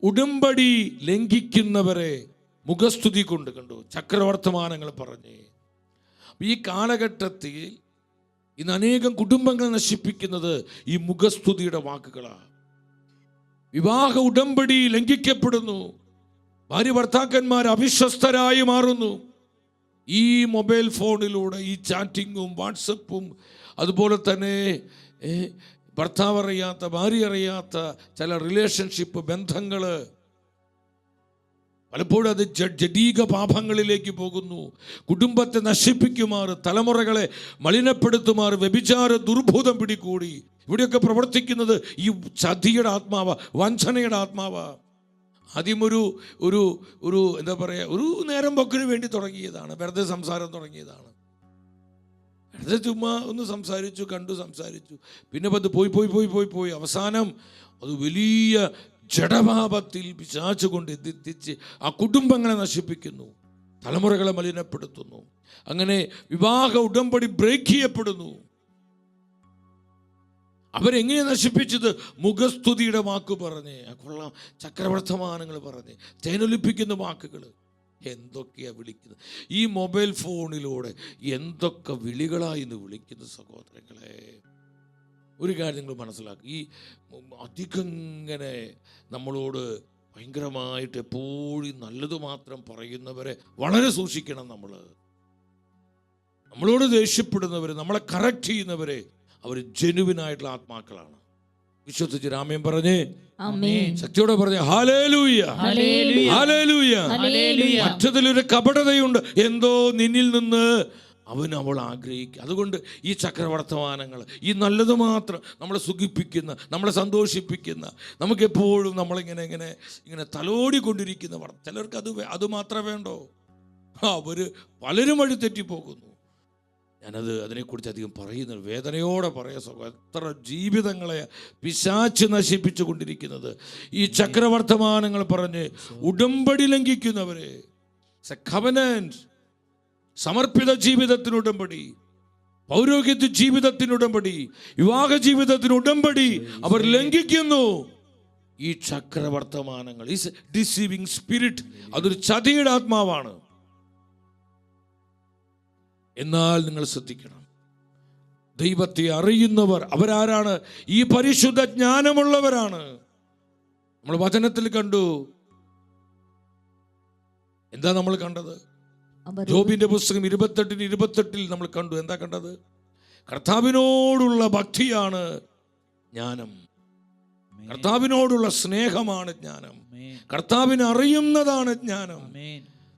ഉടമ്പടി ലംഘിക്കുന്നവരെ മുഖസ്തുതി കൊണ്ട് കണ്ടു, ചക്രവർത്തമാനങ്ങൾ പറഞ്ഞ്. ഈ കാലഘട്ടത്തിൽ ഇന്ന് അനേകം കുടുംബങ്ങൾ നശിപ്പിക്കുന്നത് ഈ മുഖസ്തുതിയുടെ വാക്കുകളാണ്. വിവാഹ ഉടമ്പടി ലംഘിക്കപ്പെടുന്നു. ഭാര്യ ഭർത്താക്കന്മാർ അവിശ്വസ്തരായി മാറുന്നു. ഈ മൊബൈൽ ഫോണിലൂടെ ഈ ചാറ്റിങ്ങും വാട്സപ്പും അതുപോലെ തന്നെ ഭർത്താവ് അറിയാത്ത ഭാര്യ അറിയാത്ത ചില റിലേഷൻഷിപ്പ് ബന്ധങ്ങൾ പലപ്പോഴും അത് ജഡീക പാപങ്ങളിലേക്ക് പോകുന്നു. കുടുംബത്തെ നശിപ്പിക്കുമാർ, തലമുറകളെ മലിനപ്പെടുത്തുമാർ, വ്യഭിചാര ദുർഭൂതം പിടികൂടി. ഇവിടെയൊക്കെ പ്രവർത്തിക്കുന്നത് ഈ ചതിയുടെ ആത്മാവ്, വഞ്ചനയുടെ ആത്മാവ്. ആദ്യം ഒരു എന്താ പറയുക, ഒരു നേരം പൊക്കിന് വേണ്ടി തുടങ്ങിയതാണ്, വെറുതെ സംസാരം തുടങ്ങിയതാണ്. വെറുതെ ചുമ്മാ ഒന്ന് സംസാരിച്ചു, കണ്ടു, സംസാരിച്ചു, പിന്നെ അത് പോയി അവസാനം അത് വലിയ ജഡപാപത്തിൽ പിശാച് കൊണ്ട് എത്തിച്ച് ആ കുടുംബങ്ങളെ നശിപ്പിക്കുന്നു, തലമുറകളെ മലിനപ്പെടുത്തുന്നു. അങ്ങനെ വിവാഹ ഉടമ്പടി ബ്രേക്ക് ചെയ്യപ്പെടുന്നു. അവരെങ്ങനെ നശിപ്പിച്ചത്? മുഖസ്തുതിയുടെ വാക്ക് പറഞ്ഞ്, കൊള്ളാം, ചക്രവർത്തമാനങ്ങൾ പറഞ്ഞ്, തേനൊലിപ്പിക്കുന്ന വാക്കുകൾ. എന്തൊക്കെയാ വിളിക്കുന്നത്? ഈ മൊബൈൽ ഫോണിലൂടെ എന്തൊക്കെ വിളികളായി ഇന്ന് വിളിക്കുന്ന സഹോദരങ്ങളെ. ഒരു കാര്യം നിങ്ങൾ മനസ്സിലാക്കുക, ഈ അധികം ഇങ്ങനെ നമ്മളോട് ഭയങ്കരമായിട്ട് എപ്പോഴും നല്ലത് മാത്രം പറയുന്നവരെ വളരെ സൂക്ഷിക്കണം. നമ്മളോട് ദേഷ്യപ്പെടുന്നവരെ, നമ്മളെ കറക്റ്റ് ചെയ്യുന്നവരെ അവർ ജെനുവിനായിട്ടുള്ള ആത്മാക്കളാണ്. വിശ്വസിച്ച് രാമൻ പറഞ്ഞേ ആമേൻ. ശക്തിയോടെ പറഞ്ഞേ ഹല്ലേലൂയ, ഹല്ലേലൂയ, ഹല്ലേലൂയ. ഹല്ലേലൂയ. മറ്റതിലൊരു കപടതയുണ്ട്, എന്തോ നിന്നിൽ നിന്ന് അവൾ ആഗ്രഹിക്കുക. അതുകൊണ്ട് ഈ ചക്രവർത്തമാനങ്ങൾ, ഈ നല്ലത് മാത്രം നമ്മളെ സുഖിപ്പിക്കുന്ന, നമ്മളെ സന്തോഷിപ്പിക്കുന്ന, നമുക്കെപ്പോഴും നമ്മളിങ്ങനെ ഇങ്ങനെ ഇങ്ങനെ തലോടിക്കൊണ്ടിരിക്കുന്നവർ, ചിലർക്ക് അത് മാത്രമേ വേണ്ടോ. പലരും വഴി തെറ്റിപ്പോകുന്നു. അതിനെക്കുറിച്ച് അധികം പറയുന്നത് വേദനയോടെ പറയാൻ എത്ര ജീവിതങ്ങളെ പിശാച് നശിപ്പിച്ചു കൊണ്ടിരിക്കുന്നത്. ഈ ചക്രവർത്തമാനങ്ങൾ പറഞ്ഞ് ഉടമ്പടി ലംഘിക്കുന്നവരെ, സമർപ്പിത ജീവിതത്തിന് ഉടമ്പടി, പൗരോഹിത്യ ജീവിതത്തിന് ഉടമ്പടി, വിവാഹ ജീവിതത്തിന് ഉടമ്പടി അവർ ലംഘിക്കുന്നു. ഈ ചക്രവർത്തമാനങ്ങൾ, ഈ ഡിസീവിംഗ് സ്പിരിറ്റ്, അതൊരു ചതിയുടെ ആത്മാവാണ്. എന്നാൽ നിങ്ങൾ ശ്രദ്ധിക്കണം, ദൈവത്തെ അറിയുന്നവർ അവരാരാണ്? ഈ പരിശുദ്ധ ജ്ഞാനമുള്ളവരാണ്. നമ്മൾ വചനത്തിൽ കണ്ടു. എന്താ നമ്മൾ കണ്ടത്? ജോബിന്റെ പുസ്തകം 28:28 നമ്മൾ കണ്ടു. എന്താ കണ്ടത്? കർത്താവിനോടുള്ള ഭക്തിയാണ് ജ്ഞാനം, കർത്താവിനോടുള്ള സ്നേഹമാണ് ജ്ഞാനം, കർത്താവിനെ അറിയുന്നതാണ് ജ്ഞാനം.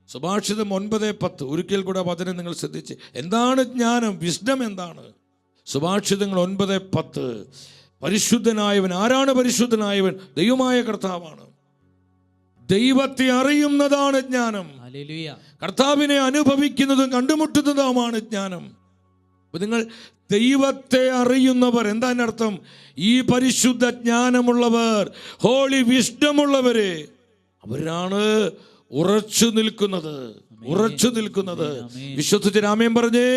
സുഭാഷിതം 9:10 ഒരിക്കൽ കൂടെ വചനം നിങ്ങൾ ശ്രദ്ധിച്ച്. എന്താണ് ജ്ഞാനം? വിസ്ഡം എന്താണ്? സുഭാഷിതങ്ങൾ 9:10. പരിശുദ്ധനായവൻ ആരാണ്? പരിശുദ്ധനായവൻ ദൈവമായ കർത്താവാണ്. ദൈവത്തെ അറിയുന്നതാണ് ജ്ഞാനം. കർത്താവിനെ അനുഭവിക്കുന്നതും കണ്ടുമുട്ടുന്നതുമാണ് ജ്ഞാനം. അപ്പൊ നിങ്ങൾ ദൈവത്തെ അറിയുന്നവർ, എന്താ അർത്ഥം? ഈ പരിശുദ്ധ ജ്ഞാനമുള്ളവർ, ഹോളി വിസ്ഡമുള്ളവര്, അവരാണ് ഉറച്ചു നിൽക്കുന്നത്. വിശ്വസിച്ച് രാമൻ പറഞ്ഞേ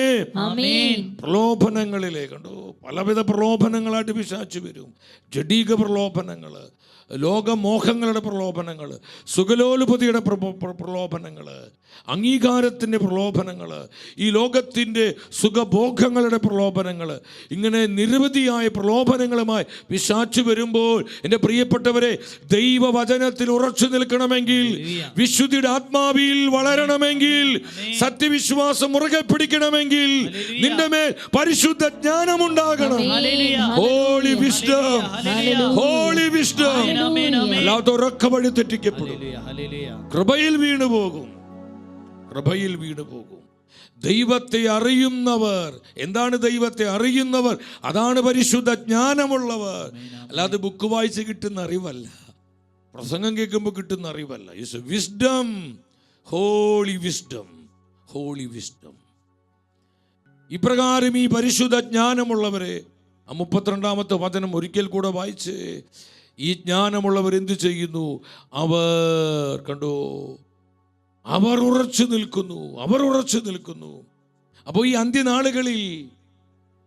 പ്രലോഭനങ്ങളിലെ കണ്ടു, പലവിധ പ്രലോഭനങ്ങളായിട്ട് പിശാച് വരും. ജഡീക പ്രലോഭനങ്ങള്, ലോകമോഹങ്ങളുടെ പ്രലോഭനങ്ങൾ, സുഖലോലുപതിയുടെ പ്രലോഭനങ്ങൾ, അംഗീകാരത്തിൻ്റെ പ്രലോഭനങ്ങൾ, ഈ ലോകത്തിൻ്റെ സുഖഭോഗങ്ങളുടെ പ്രലോഭനങ്ങൾ, ഇങ്ങനെ നിരവധിയായ പ്രലോഭനങ്ങളുമായി പിശാച് വരുമ്പോൾ, എൻ്റെ പ്രിയപ്പെട്ടവരെ, ദൈവവചനത്തിൽ ഉറച്ചു നിൽക്കണമെങ്കിൽ, വിശുദ്ധിയുടെ ആത്മാവിൽ വളരണമെങ്കിൽ, സത്യവിശ്വാസം മുറുകെ പിടിക്കണമെങ്കിൽ നിന്റെ മേൽ പരിശുദ്ധ ജ്ഞാനം ഉണ്ടാകണം. Holy wisdom, holy wisdom. അല്ലാതെ ഉറക്ക വഴി തെറ്റിക്കപ്പെടും, കൃപയിൽ വീണുപോകും. ദൈവത്തെ അറിയുന്നവർ, എന്താണ് ദൈവത്തെ അറിയുന്നവർ? അതാണ് പരിശുദ്ധ ജ്ഞാനമുള്ളവർ. അല്ലാതെ ബുക്ക് വായിച്ച് കിട്ടുന്ന അറിവല്ല, പ്രസംഗം കേൾക്കുമ്പോൾ കിട്ടുന്ന അറിവല്ല. It's wisdom, holy wisdom, holy wisdom. ഇപ്രകാരം ഈ പരിശുദ്ധ ജ്ഞാനമുള്ളവരെ, 32-ാമത്തെ വചനം ഒരിക്കൽ കൂടെ വായിച്ച്. ഈ ജ്ഞാനമുള്ളവർ എന്ത് ചെയ്യുന്നു? അവർ കണ്ടോ, അവർ ഉറച്ചു നിൽക്കുന്നു. അപ്പോൾ ഈ അന്ത്യനാളുകളിൽ,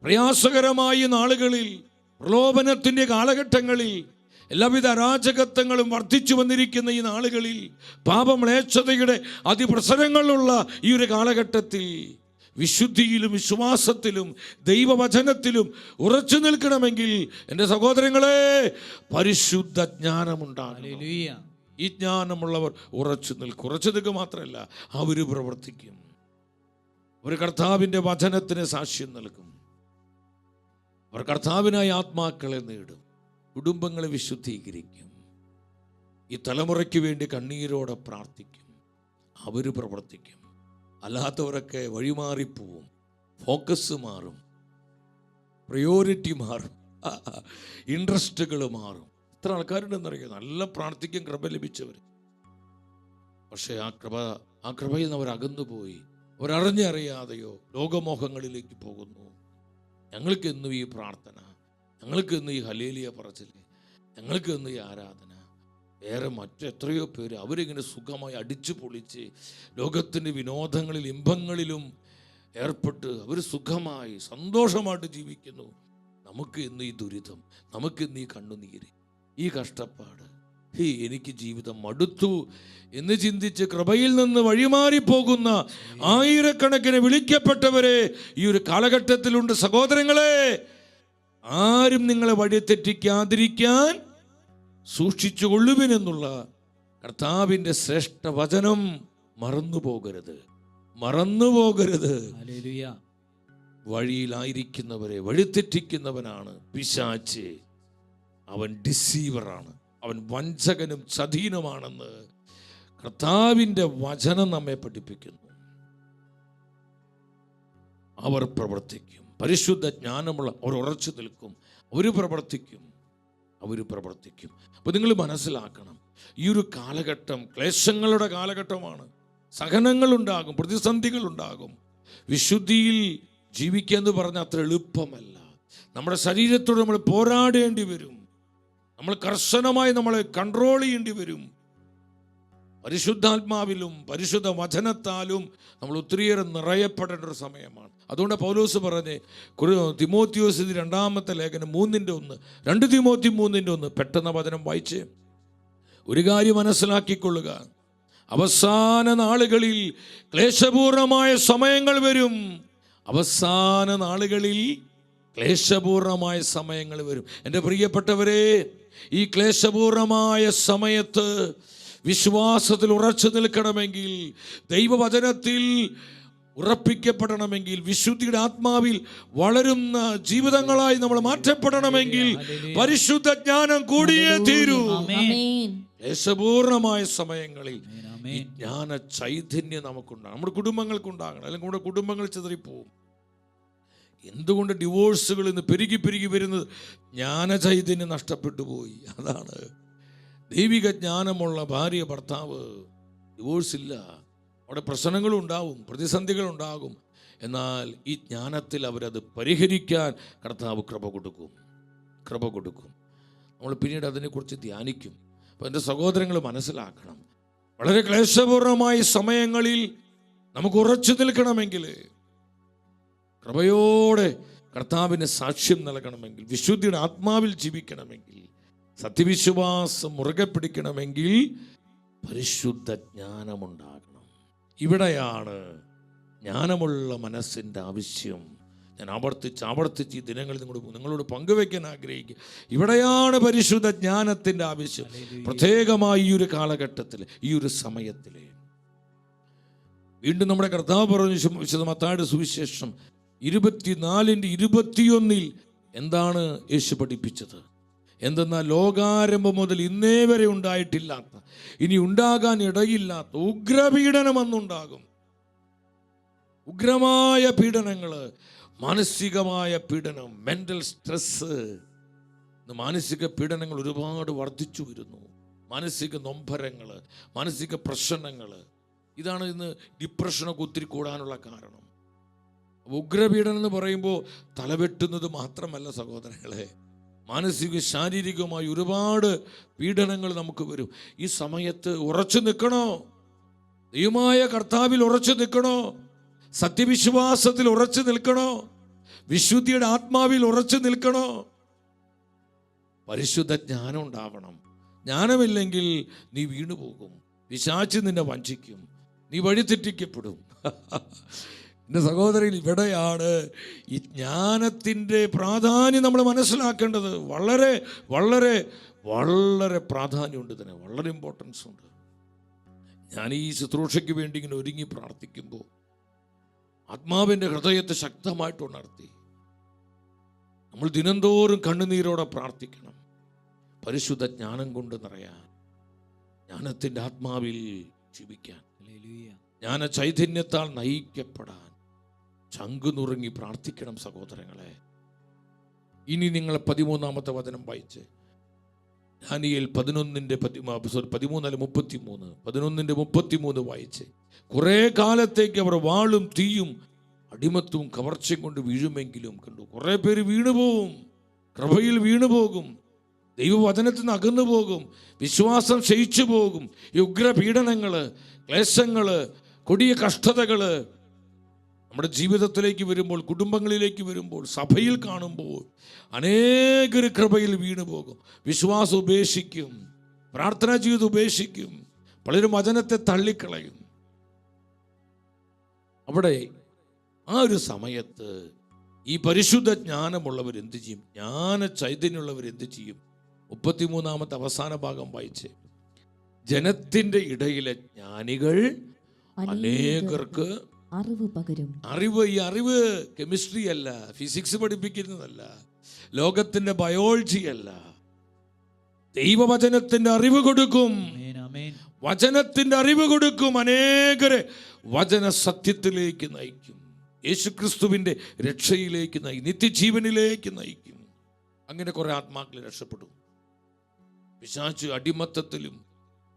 പ്രയാസകരമായ നാളുകളിൽ, പ്രലോഭനത്തിൻ്റെ കാലഘട്ടങ്ങളിൽ, എല്ലാവിധ അരാജകത്വങ്ങളും വർദ്ധിച്ചു വന്നിരിക്കുന്ന ഈ നാളുകളിൽ, പാപമ്ലേച്ഛതയുടെ അതിപ്രസരങ്ങളുള്ള ഈ ഒരു കാലഘട്ടത്തിൽ, വിശുദ്ധിയിലും വിശ്വാസത്തിലും ദൈവവചനത്തിലും ഉറച്ചു നിൽക്കണമെങ്കിൽ എൻ്റെ സഹോദരങ്ങളെ, പരിശുദ്ധ ജ്ഞാനമുണ്ടാകണം. ഈ ജ്ഞാനമുള്ളവർ ഉറച്ചു നിൽക്കുക മാത്രമല്ല, അവർ പ്രവർത്തിക്കും. അവർ കർത്താവിൻ്റെ വചനത്തിന് സാക്ഷ്യം നൽകും. അവർ കർത്താവിനായി ആത്മാക്കളെ നേടും, കുടുംബങ്ങളെ വിശുദ്ധീകരിക്കും. ഈ തലമുറയ്ക്ക് വേണ്ടി കണ്ണീരോടെ പ്രാർത്ഥിക്കും. അവർ പ്രവർത്തിക്കും. അല്ലാത്തവരൊക്കെ വഴിമാറിപ്പോവും, ഫോക്കസ് മാറും, പ്രയോറിറ്റി മാറും, ഇൻട്രസ്റ്റുകൾ മാറും. ഇത്ര ആൾക്കാരുണ്ടെന്നറിയാം, നല്ല പ്രാർത്ഥിക്കും, കൃപ ലഭിച്ചവർ. പക്ഷേ ആ കൃപയിൽ നിന്ന് അവർ അകന്നുപോയി. അവരറിഞ്ഞറിയാതെയോ ലോകമോഹങ്ങളിലേക്ക് പോകുന്നു. ഞങ്ങൾക്ക് ഇന്നും ഈ പ്രാർത്ഥന, ഞങ്ങൾക്ക് ഇന്ന് ഈ ഹല്ലേലൂയ പറച്ചിൽ, ഞങ്ങൾക്ക് ഇന്ന് ഈ ആരാധന. വേറെ മറ്റെത്രയോ പേര് അവരിങ്ങനെ സുഖമായി അടിച്ചു പൊളിച്ച് ലോകത്തിൻ്റെ വിനോദങ്ങളിൽ, ഇമ്പങ്ങളിലും ഏർപ്പെട്ട് അവർ സുഖമായി സന്തോഷമായിട്ട് ജീവിക്കുന്നു. നമുക്ക് ഇന്ന് ഈ ദുരിതം, നമുക്ക് ഇന്ന് ഈ കണ്ണുനീര്, ഈ കഷ്ടപ്പാട്, എനിക്ക് ജീവിതം മടുത്തു എന്ന് ചിന്തിച്ച് കൃപയിൽ നിന്ന് വഴിമാറിപ്പോകുന്ന ആയിരക്കണക്കിന് വിളിക്കപ്പെട്ടവരെ ഈ ഒരു കാലഘട്ടത്തിലുണ്ട്. സഹോദരങ്ങളെ, ആരും നിങ്ങളെ വഴിതെറ്റിക്കാതിരിക്കാൻ സൂക്ഷിച്ചു കൊള്ളുവിനെന്നുള്ള കർത്താവിൻ്റെ ശ്രേഷ്ഠ വചനം മറന്നുപോകരുത്. വഴിയിലായിരിക്കുന്നവരെ വഴിതെറ്റിക്കുന്നവനാണ് പിശാച്. അവൻ ഡിസീവറാണ്, അവൻ വഞ്ചകനും ചതീനുമാണെന്ന് കർത്താവിൻ്റെ വചനം നമ്മെ പഠിപ്പിക്കുന്നു. അവർ പ്രവർത്തിക്കും, പരിശുദ്ധ ജ്ഞാനമുള്ള അവർ ഉറച്ചു നിൽക്കും, അവർ പ്രവർത്തിക്കും. അപ്പോൾ നിങ്ങൾ മനസ്സിലാക്കണം, ഈ ഒരു കാലഘട്ടം ക്ലേശങ്ങളുടെ കാലഘട്ടമാണ്. സഹനങ്ങളുണ്ടാകും, പ്രതിസന്ധികളുണ്ടാകും. വിശുദ്ധിയിൽ ജീവിക്കുക എന്ന് പറഞ്ഞാൽ അത്ര എളുപ്പമല്ല. നമ്മുടെ ശരീരത്തോട് നമ്മൾ പോരാടേണ്ടി വരും. നമ്മൾ കർശനമായി നമ്മളെ കൺട്രോൾ ചെയ്യേണ്ടി വരും. പരിശുദ്ധാത്മാവിലും പരിശുദ്ധ വചനത്താലും നമ്മൾ ഒത്തിരിയേറെ നിറയപ്പെടേണ്ട ഒരു സമയമാണ്. അതുകൊണ്ട് പൗലോസ് പറഞ്ഞ് തിമോത്തിയോസ് 2 ലേഖനം 3:1, 2 തിമോത്തി 3:1 പെട്ടെന്ന് വചനം വായിച്ച് ഒരു കാര്യം മനസ്സിലാക്കിക്കൊള്ളുക, അവസാന നാളുകളിൽ ക്ലേശപൂർണമായ സമയങ്ങൾ വരും. അവസാന നാളുകളിൽ ക്ലേശപൂർണമായ സമയങ്ങൾ വരും. എൻ്റെ പ്രിയപ്പെട്ടവരെ, ഈ ക്ലേശപൂർണമായ സമയത്ത് വിശ്വാസത്തിൽ ഉറച്ചു നിൽക്കണമെങ്കിൽ, ദൈവവചനത്തിൽ ഉറപ്പിക്കപ്പെടണമെങ്കിൽ, വിശുദ്ധിയുടെ ആത്മാവിൽ വളരുന്ന ജീവിതങ്ങളായി നമ്മൾ മാറ്റപ്പെടണമെങ്കിൽ പരിശുദ്ധ ജ്ഞാനം കൂടിയേ തീരൂ. ക്ലേശപൂർണമായ സമയങ്ങളിൽ ഈ ജ്ഞാന ചൈതന്യം നമുക്കുണ്ടാകണം, നമ്മുടെ കുടുംബങ്ങൾക്കുണ്ടാകണം. അല്ലെങ്കിൽ നമ്മുടെ കുടുംബങ്ങൾ ചിതറിപ്പോവും. എന്തുകൊണ്ട് ഡിവോഴ്സുകൾ ഇന്ന് പെരുകി വരുന്നത്? ജ്ഞാന ചൈതന്യം നഷ്ടപ്പെട്ടു പോയി. അതാണ്. ദൈവിക ജ്ഞാനമുള്ള ഭാര്യ ഭർത്താവ് ഡിവോഴ്സ് ഇല്ല. അവിടെ പ്രശ്നങ്ങളുണ്ടാവും, പ്രതിസന്ധികളുണ്ടാകും. എന്നാൽ ഈ ജ്ഞാനത്തിൽ അവരത് പരിഹരിക്കാൻ കർത്താവ് കൃപ കൊടുക്കും. നമ്മൾ പിന്നീട് അതിനെക്കുറിച്ച് ധ്യാനിക്കും. അപ്പോൾ എൻ്റെ സഹോദരങ്ങൾ മനസ്സിലാക്കണം, വളരെ ക്ലേശപൂർണമായ സമയങ്ങളിൽ നമുക്ക് ഉറച്ചു നിൽക്കണമെങ്കിൽ, കൃപയോടെ കർത്താവിന് സാക്ഷ്യം നൽകണമെങ്കിൽ, വിശുദ്ധിയുടെ ആത്മാവിൽ ജീവിക്കണമെങ്കിൽ, സത്യവിശ്വാസം മുറുകെ പിടിക്കണമെങ്കിൽ പരിശുദ്ധ ജ്ഞാനമുണ്ടാകണം. ഇവിടെയാണ് ജ്ഞാനമുള്ള മനസ്സിൻ്റെ ആവശ്യം. ഞാൻ ആവർത്തിച്ച് ഈ ദിനങ്ങളിൽ നിങ്ങളോട് പങ്കുവയ്ക്കാൻ ആഗ്രഹിക്കുക. ഇവിടെയാണ് പരിശുദ്ധ ജ്ഞാനത്തിൻ്റെ ആവശ്യം, പ്രത്യേകമായി ഈ ഒരു കാലഘട്ടത്തിൽ, ഈ ഒരു സമയത്തിൽ. വീണ്ടും നമ്മുടെ കർത്താവ് പറഞ്ഞു, വിശുദ്ധ മത്തായിയുടെ സുവിശേഷം 24:21 എന്താണ് യേശു പഠിപ്പിച്ചത്? എന്തെന്നാൽ ലോകാരംഭം മുതൽ ഇന്നേ വരെ ഉണ്ടായിട്ടില്ലാത്ത, ഇനി ഉണ്ടാകാൻ ഇടയില്ലാത്ത ഉഗ്രപീഡനം അന്നുണ്ടാകും. ഉഗ്രമായ പീഡനങ്ങൾ, മാനസികമായ പീഡനം, മെൻ്റൽ സ്ട്രെസ്. മാനസിക പീഡനങ്ങൾ ഒരുപാട് വർദ്ധിച്ചു വരുന്നു. മാനസിക നൊമ്പരങ്ങൾ, മാനസിക പ്രശ്നങ്ങൾ, ഇതാണ് ഇന്ന് ഡിപ്രഷനൊക്കെ ഒത്തിരി കൂടാനുള്ള കാരണം. ഉഗ്രപീഡനം എന്ന് പറയുമ്പോൾ തലവെട്ടുന്നത് മാത്രമല്ല സഹോദരങ്ങളെ, മാനസിക ശാരീരികമായി ഒരുപാട് പീഡനങ്ങൾ നമുക്ക് വരും. ഈ സമയത്ത് ഉറച്ചു നിൽക്കണോ? ദൈവമായ കർത്താവിൽ ഉറച്ചു നിൽക്കണോ? സത്യവിശ്വാസത്തിൽ ഉറച്ചു നിൽക്കണോ? വിശുദ്ധിയുടെ ആത്മാവിൽ ഉറച്ചു നിൽക്കണോ? പരിശുദ്ധ ജ്ഞാനം ഉണ്ടാവണം. ജ്ഞാനമില്ലെങ്കിൽ നീ വീണുപോകും, പിശാച് നിന്നെ വഞ്ചിക്കും, നീ വഴിതെറ്റിക്കപ്പെടും. എൻ്റെ സഹോദരൻ, ഇവിടെയാണ് ഈ ജ്ഞാനത്തിൻ്റെ പ്രാധാന്യം നമ്മൾ മനസ്സിലാക്കേണ്ടത്. വളരെ വളരെ വളരെ പ്രാധാന്യമുണ്ട് ഇതിന്, വളരെ ഇമ്പോർട്ടൻസ് ഉണ്ട്. ഞാൻ ഈ ശുശ്രൂഷയ്ക്ക് വേണ്ടി ഇങ്ങനെ ഒരുങ്ങി പ്രാർത്ഥിക്കുമ്പോൾ ആത്മാവിൻ്റെ ഹൃദയത്തെ ശക്തമായിട്ട് ഉണർത്തി. നമ്മൾ ദിനംതോറും കണ്ണുനീരോടെ പ്രാർത്ഥിക്കണം, പരിശുദ്ധ ജ്ഞാനം കൊണ്ട് നിറയാൻ, ജ്ഞാനത്തിൻ്റെ ആത്മാവിൽ ജീവിക്കാൻ, ജ്ഞാന ചൈതന്യത്താൽ നയിക്കപ്പെടാൻ ചങ്കുനുറുങ്ങി പ്രാർത്ഥിക്കണം സഹോദരങ്ങളെ. ഇനി നിങ്ങൾ 13-ാമത്തെ വചനം വായിച്ച്, ദാനിയേൽ 11:33 വായിച്ച്, കുറേ കാലത്തേക്ക് അവർ വാളും തീയും അടിമത്തും കവർച്ചയും കൊണ്ട് വീഴുമെങ്കിലും കണ്ടു. കുറേ പേര് വീണുപോകും, കൃപയിൽ വീണുപോകും, ദൈവവചനത്തിൽ നിന്ന് അകന്നു പോകും, വിശ്വാസം ക്ഷയിച്ചു പോകും. ഈ ഉഗ്രപീഡനങ്ങൾ, ക്ലേശങ്ങൾ, കൊടിയ കഷ്ടതകൾ നമ്മുടെ ജീവിതത്തിലേക്ക് വരുമ്പോൾ, കുടുംബങ്ങളിലേക്ക് വരുമ്പോൾ, സഭയിൽ കാണുമ്പോൾ അനേകർ കൃപയിൽ വീണു പോകും, വിശ്വാസം ഉപേക്ഷിക്കും, പ്രാർത്ഥന ചെയ്ത് ഉപേക്ഷിക്കും, പലരും വചനത്തെ തള്ളിക്കളയും. അവിടെ ആ ഒരു സമയത്ത് ഈ പരിശുദ്ധ ജ്ഞാനമുള്ളവർ എന്ത് ചെയ്യും? ജ്ഞാന ചൈതന്യമുള്ളവർ എന്ത് ചെയ്യും? 33-ാമത്തെ അവസാന ഭാഗം വായിച്ച്, ജനത്തിൻ്റെ ഇടയിലെ ജ്ഞാനികൾ അനേകർക്ക് അറിവ് പകരും. ഈ അറിവ് കെമിസ്ട്രി അല്ല, ഫിസിക്സ് പഠിപ്പിക്കുന്നതല്ല, ലോകത്തിന്റെ ബയോളജി അല്ല. ദൈവവചനത്തിന്റെ അറിവ് കൊടുക്കും. വചനത്തിന്റെ അറിവ് കൊടുക്കും. അനേകരെ വചന സത്യത്തിലേക്ക് നയിക്കും. യേശുക്രിസ്തുവിന്റെ രക്ഷയിലേക്ക് നയിക്കും. നിത്യജീവനിലേക്ക് നയിക്കും. അങ്ങനെ കുറെ ആത്മാക്കൾ രക്ഷപ്പെടും. പിശാച് അടിമത്തത്തിലും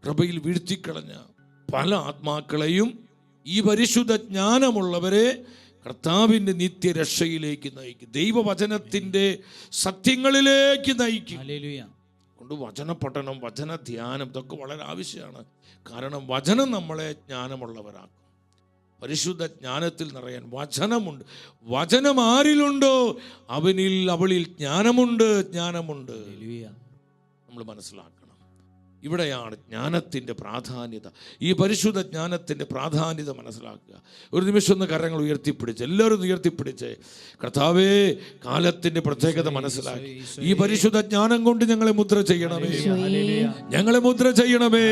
കൃപയിൽ വീഴ്ത്തിക്കളഞ്ഞ പല ആത്മാക്കളെയും ഈ പരിശുദ്ധ ജ്ഞാനമുള്ളവരെ കർത്താവിന്റെ നിത്യരക്ഷയിലേക്ക് നയിക്കും. ദൈവവചനത്തിന്റെ സത്യങ്ങളിലേക്ക് നയിക്കും. കൊണ്ട് വചന പഠനം, വചന ധ്യാനം ഇതൊക്കെ വളരെ ആവശ്യമാണ്. കാരണം വചനം നമ്മളെ ജ്ഞാനമുള്ളവരാക്കും. പരിശുദ്ധ ജ്ഞാനത്തിൽ നിറയാൻ വചനമുണ്ട്. വചനം ആരിലുണ്ടോ അവനിൽ അവളിൽ ജ്ഞാനമുണ്ട്. നമ്മൾ മനസ്സിലാക്കണം. ഇവിടെയാണ് ജ്ഞാനത്തിൻ്റെ പ്രാധാന്യത. ഈ പരിശുദ്ധ ജ്ഞാനത്തിൻ്റെ പ്രാധാന്യത മനസ്സിലാക്കുക. ഒരു നിമിഷം ഒന്ന് കരങ്ങൾ ഉയർത്തിപ്പിടിച്ച്, എല്ലാവരും ഉയർത്തിപ്പിടിച്ച്, കർത്താവേ, കാലത്തിൻ്റെ പ്രത്യേകത മനസ്സിലാക്കി ഈ പരിശുദ്ധ ജ്ഞാനം കൊണ്ട് ഞങ്ങളെ മുദ്ര ചെയ്യണമേ. ഞങ്ങളെ മുദ്ര ചെയ്യണമേ.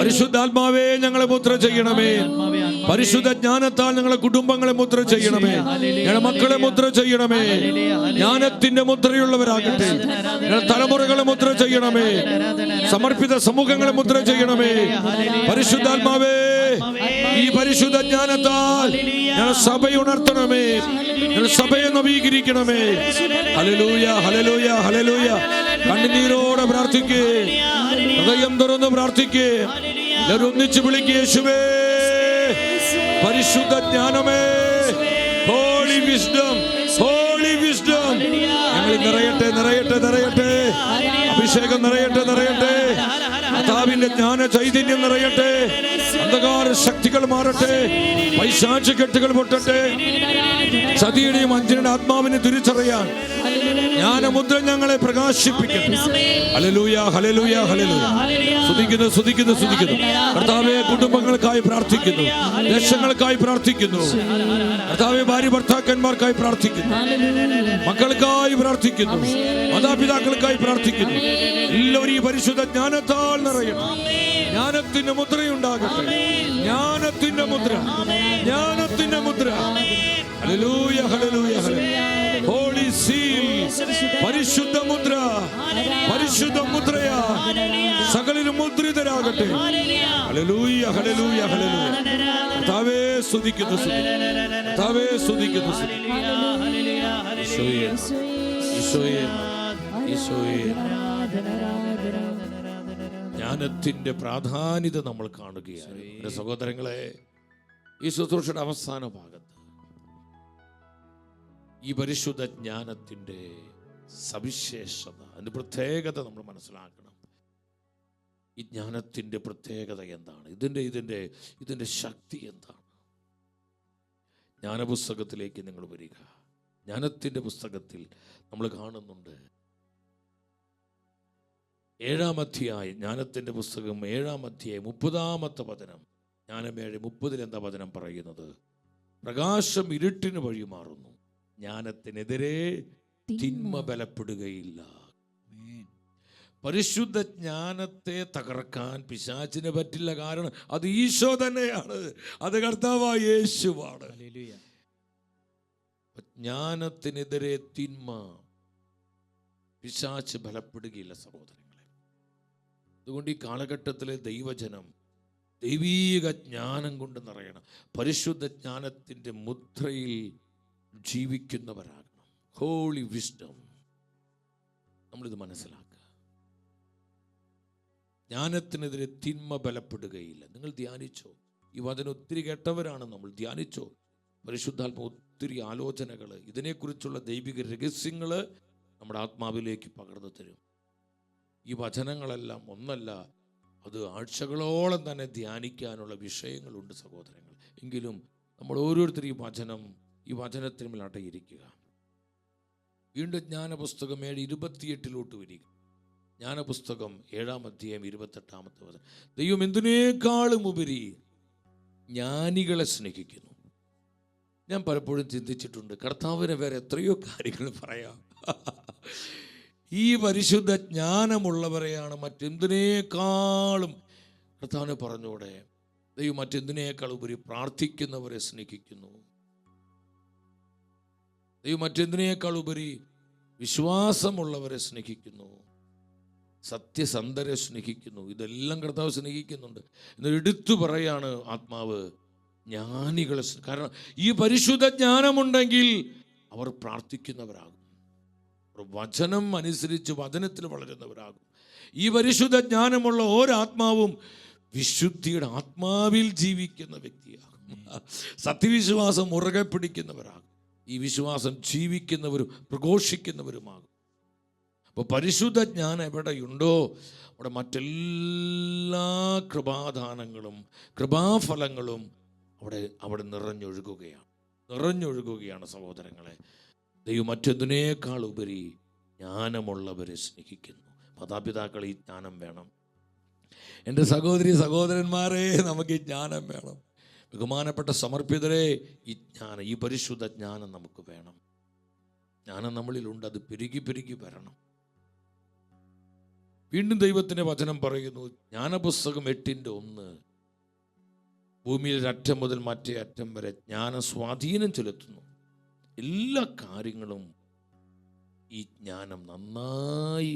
പരിശുദ്ധാത്മാവേ, ഞങ്ങളെ മുദ്ര ചെയ്യണമേ. പരിശുദ്ധ ജ്ഞാനത്താൽ ഞങ്ങളെ കുടുംബങ്ങളെ മുദ്ര ചെയ്യണമേ. ഞങ്ങളെ മക്കളെ മുദ്ര ചെയ്യണമേ. ജ്ഞാനത്തിൻ്റെ മുദ്രയുള്ളവരാകട്ടെ. ഞങ്ങളെ തലമുറകളെ മുദ്ര ചെയ്യണമേ. സമർപ്പിത സമൂഹങ്ങളെ മുദ്ര ചെയ്യണമേ. പരിശുദ്ധാത്മാവേ, ഈ പരിശുദ്ധ ജ്ഞാനത്താൽ ഞങ്ങൾ സഭയെ ഉണർത്തണമേ. ഞങ്ങൾ സഭയെ നവീകരിക്കണമേ. Hallelujah, hallelujah, hallelujah. കണ്ണുനീരോടെ പ്രാർത്ഥിക്കേ, ഹൃദയം തുറന്ന് പ്രാർത്ഥിക്കേ. എല്ലാവരും ഒന്നിച്ച് വിളിക്കേ, യേശുവേ, പരിശുദ്ധ ജ്ഞാനമേ, ഹോളി വിസ്ഡം, ഹോളി വിസ്ഡം. ഞങ്ങൾ നിറയട്ടെ, നിറയട്ടെ, നിറയട്ടെ. അഭിഷേകം നിറയട്ടെ, നിറയട്ടെ. കർത്താവിന്റെ ജ്ഞാന ചൈതന്യം നിറയട്ടെ. അന്ധകാര ശക്തികൾ മാറട്ടെ. പൈശാച കെട്ടുകൾ പൊട്ടട്ടെ. സതിയുടെയും അഞ്ജനയുടെ ആത്മാവിനെ തിരിച്ചറിയാൻ ജ്ഞാനമുദ്ര ഞങ്ങളെ പ്രകാശിപ്പിക്കട്ടെ. Hallelujah, hallelujah, hallelujah. സ്തുതിക്കുന്നു, സ്തുതിക്കുന്നു, സ്തുതിക്കുന്നു. കർത്താവേ, കുടുംബങ്ങൾക്കായി പ്രാർത്ഥിക്കുന്നു. ദേശങ്ങൾക്കായി പ്രാർത്ഥിക്കുന്നു. കർത്താവേ, ഭാര്യ ഭർത്താക്കന്മാർക്കായി പ്രാർത്ഥിക്കുന്നു. മക്കൾക്കായി പ്രാർത്ഥിക്കുന്നു. മാതാപിതാക്കൾക്കായി പ്രാർത്ഥിക്കുന്നു. എല്ലാവരും ഈ പരിശുദ്ധ ജ്ഞാനത്താൽ നിറയണം. ജ്ഞാനത്തിന്റെ മുദ്രയുണ്ടാകട്ടെ. ജ്ഞാനത്തിന്റെ മുദ്ര, ജ്ഞാനത്തിന്റെ മുദ്ര. Hallelujah, hallelujah, hallelujah. Holy seal, പരിശുദ്ധ മുദ്ര, പരിശുദ്ധ മുദ്രയാ സകലരും മുദ്രിതരാകട്ടെ. Hallelujah, hallelujah, hallelujah. കർത്താവേ, സ്തുതിക്കുന്നു, കർത്താവേ, സ്തുതിക്കുന്നു. ഈശോയേ, ഈശോയേ, ഈശോയേ. ജ്ഞാനത്തിന്റെ പ്രാധാന്യത നമ്മൾ കാണുകയാണ്. എൻ്റെ സഹോദരങ്ങളെ, ഈ ശുശ്രൂഷയുടെ അവസാന ഭാഗത്ത് ഈ പരിശുദ്ധ ജ്ഞാനത്തിന്റെ സവിശേഷത, അതിന്റെ പ്രത്യേകത നമ്മൾ മനസ്സിലാക്കണം. ഈ ജ്ഞാനത്തിന്റെ പ്രത്യേകത എന്താണ്? ഇതിന്റെ ശക്തി എന്താണ്? ജ്ഞാനപുസ്തകത്തിലേക്ക് നിങ്ങൾ വരിക. ജ്ഞാനത്തിന്റെ പുസ്തകത്തിൽ നമ്മൾ കാണുന്നുണ്ട് 7-ാം അധ്യായം, ജ്ഞാനത്തിന്റെ പുസ്തകം 7-ാം അധ്യായം 30-ാമത്തെ വചനം. ജ്ഞാനം 7:30 എന്താ വചനം പറയുന്നത്? പ്രകാശം ഇരുട്ടിന് വഴി മാറുന്നു, ജ്ഞാനത്തിനെതിരെ തിന്മ ബലപ്പെടുകയില്ല. പരിശുദ്ധ ജ്ഞാനത്തെ തകർക്കാൻ പിശാചിന് പറ്റില്ല. കാരണം അത് ഈശോ തന്നെയാണ്, അത് കർത്താവായ യേശുവാണ്. ജ്ഞാനത്തിനെതിരെ തിന്മ, പിശാച് ബലപ്പെടുകയില്ല സഹോദരങ്ങളെ. അതുകൊണ്ട് ഈ കാലഘട്ടത്തിലെ ദൈവജനം ദൈവീക ജ്ഞാനം കൊണ്ട് നിറയണം. പരിശുദ്ധ ജ്ഞാനത്തിൻ്റെ മുദ്രയിൽ ജീവിക്കുന്നവരാകണം. Holy wisdom. നമ്മളിത് മനസ്സിലാക്കുക. ജ്ഞാനത്തിനെതിരെ തിന്മ ബലപ്പെടുകയില്ല. നിങ്ങൾ ധ്യാനിച്ചോ? ഈ വചനം ഒത്തിരി കേട്ടവരാണ് നമ്മൾ. ധ്യാനിച്ചോ? പരിശുദ്ധാത്മ ഒത്തിരി ആലോചനകൾ, ഇതിനെക്കുറിച്ചുള്ള ദൈവിക രഹസ്യങ്ങൾ നമ്മുടെ ആത്മാവിലേക്ക് പകർന്നു തരും. ഈ വചനങ്ങളെല്ലാം ഒന്നല്ല, അത് ആഴ്ചകളോളം തന്നെ ധ്യാനിക്കാനുള്ള വിഷയങ്ങളുണ്ട് സഹോദരങ്ങൾ. എങ്കിലും നമ്മൾ ഓരോരുത്തരും ഈ വചനത്തിന്മേൽ അടയിരിക്കുക. വീണ്ടും ജ്ഞാനപുസ്തകം 7:28 വരിക. ജ്ഞാനപുസ്തകം 7-ാം അധ്യായം 28-ാമത്തെ വചനം. ദൈവം എന്തിനേക്കാളും ഉപരി ജ്ഞാനികളെ സ്നേഹിക്കുന്നു. ഞാൻ പലപ്പോഴും ചിന്തിച്ചിട്ടുണ്ട്, കർത്താവിന് വേറെ എത്രയോ കാര്യങ്ങൾ പറയാം. ഈ പരിശുദ്ധ ജ്ഞാനമുള്ളവരെയാണ് മറ്റെന്തിനേക്കാളും കർത്താവിനെ പറഞ്ഞൂടെ. ദൈവം മറ്റെന്തിനേക്കാൾ ഉപരി പ്രാർത്ഥിക്കുന്നവരെ സ്നേഹിക്കുന്നു. ദൈവം മറ്റെന്തിനേക്കാൾ ഉപരി വിശ്വാസമുള്ളവരെ സ്നേഹിക്കുന്നു, സത്യസന്ധരെ സ്നേഹിക്കുന്നു. ഇതെല്ലാം കർത്താവ് സ്നേഹിക്കുന്നുണ്ട്. എന്നാൽ എടുത്തു പറയാണ് ആത്മാവ് ജ്ഞാനികളെ. കാരണം ഈ പരിശുദ്ധ ജ്ഞാനമുണ്ടെങ്കിൽ അവർ പ്രാർത്ഥിക്കുന്നവരാകും, അവർ വചനം അനുസരിച്ച് വചനത്തിൽ വളരുന്നവരാകും. ഈ പരിശുദ്ധ ജ്ഞാനമുള്ള ഒരാത്മാവും വിശുദ്ധിയുടെ ആത്മാവിൽ ജീവിക്കുന്ന വ്യക്തിയാകും. സത്യവിശ്വാസം മുറുകെ പിടിക്കുന്നവരാകും. ഈ വിശ്വാസം ജീവിക്കുന്നവരും പ്രഘോഷിക്കുന്നവരുമാകും. അപ്പോൾ പരിശുദ്ധ ജ്ഞാനം എവിടെയുണ്ടോ അവിടെ മറ്റെല്ലാ കൃപാദാനങ്ങളും കൃപാഫലങ്ങളും അവിടെ നിറഞ്ഞൊഴുകുകയാണ് സഹോദരങ്ങളെ. ദൈവം മറ്റെന്തിനേക്കാൾ ഉപരി ജ്ഞാനമുള്ളവരെ സ്നേഹിക്കുന്നു. മാതാപിതാക്കൾ ഈ ജ്ഞാനം വേണം. എൻ്റെ സഹോദരി സഹോദരന്മാരെ, നമുക്ക് ഈ ജ്ഞാനം വേണം. ബഹുമാനപ്പെട്ട സമർപ്പിതരെ, ഈ പരിശുദ്ധ ജ്ഞാനം നമുക്ക് വേണം. ജ്ഞാനം നമ്മളിലുണ്ട്, അത് പെരുകി വരണം. വീണ്ടും ദൈവത്തിൻ്റെ വചനം പറയുന്നു, ജ്ഞാനപുസ്തകം 8:1, ഭൂമിയിൽ ഒരറ്റം മുതൽ മറ്റേ അറ്റം വരെ ജ്ഞാനം സ്വാധീനം ചെലുത്തുന്നു. എല്ലാ കാര്യങ്ങളും ഈ ജ്ഞാനം നന്നായി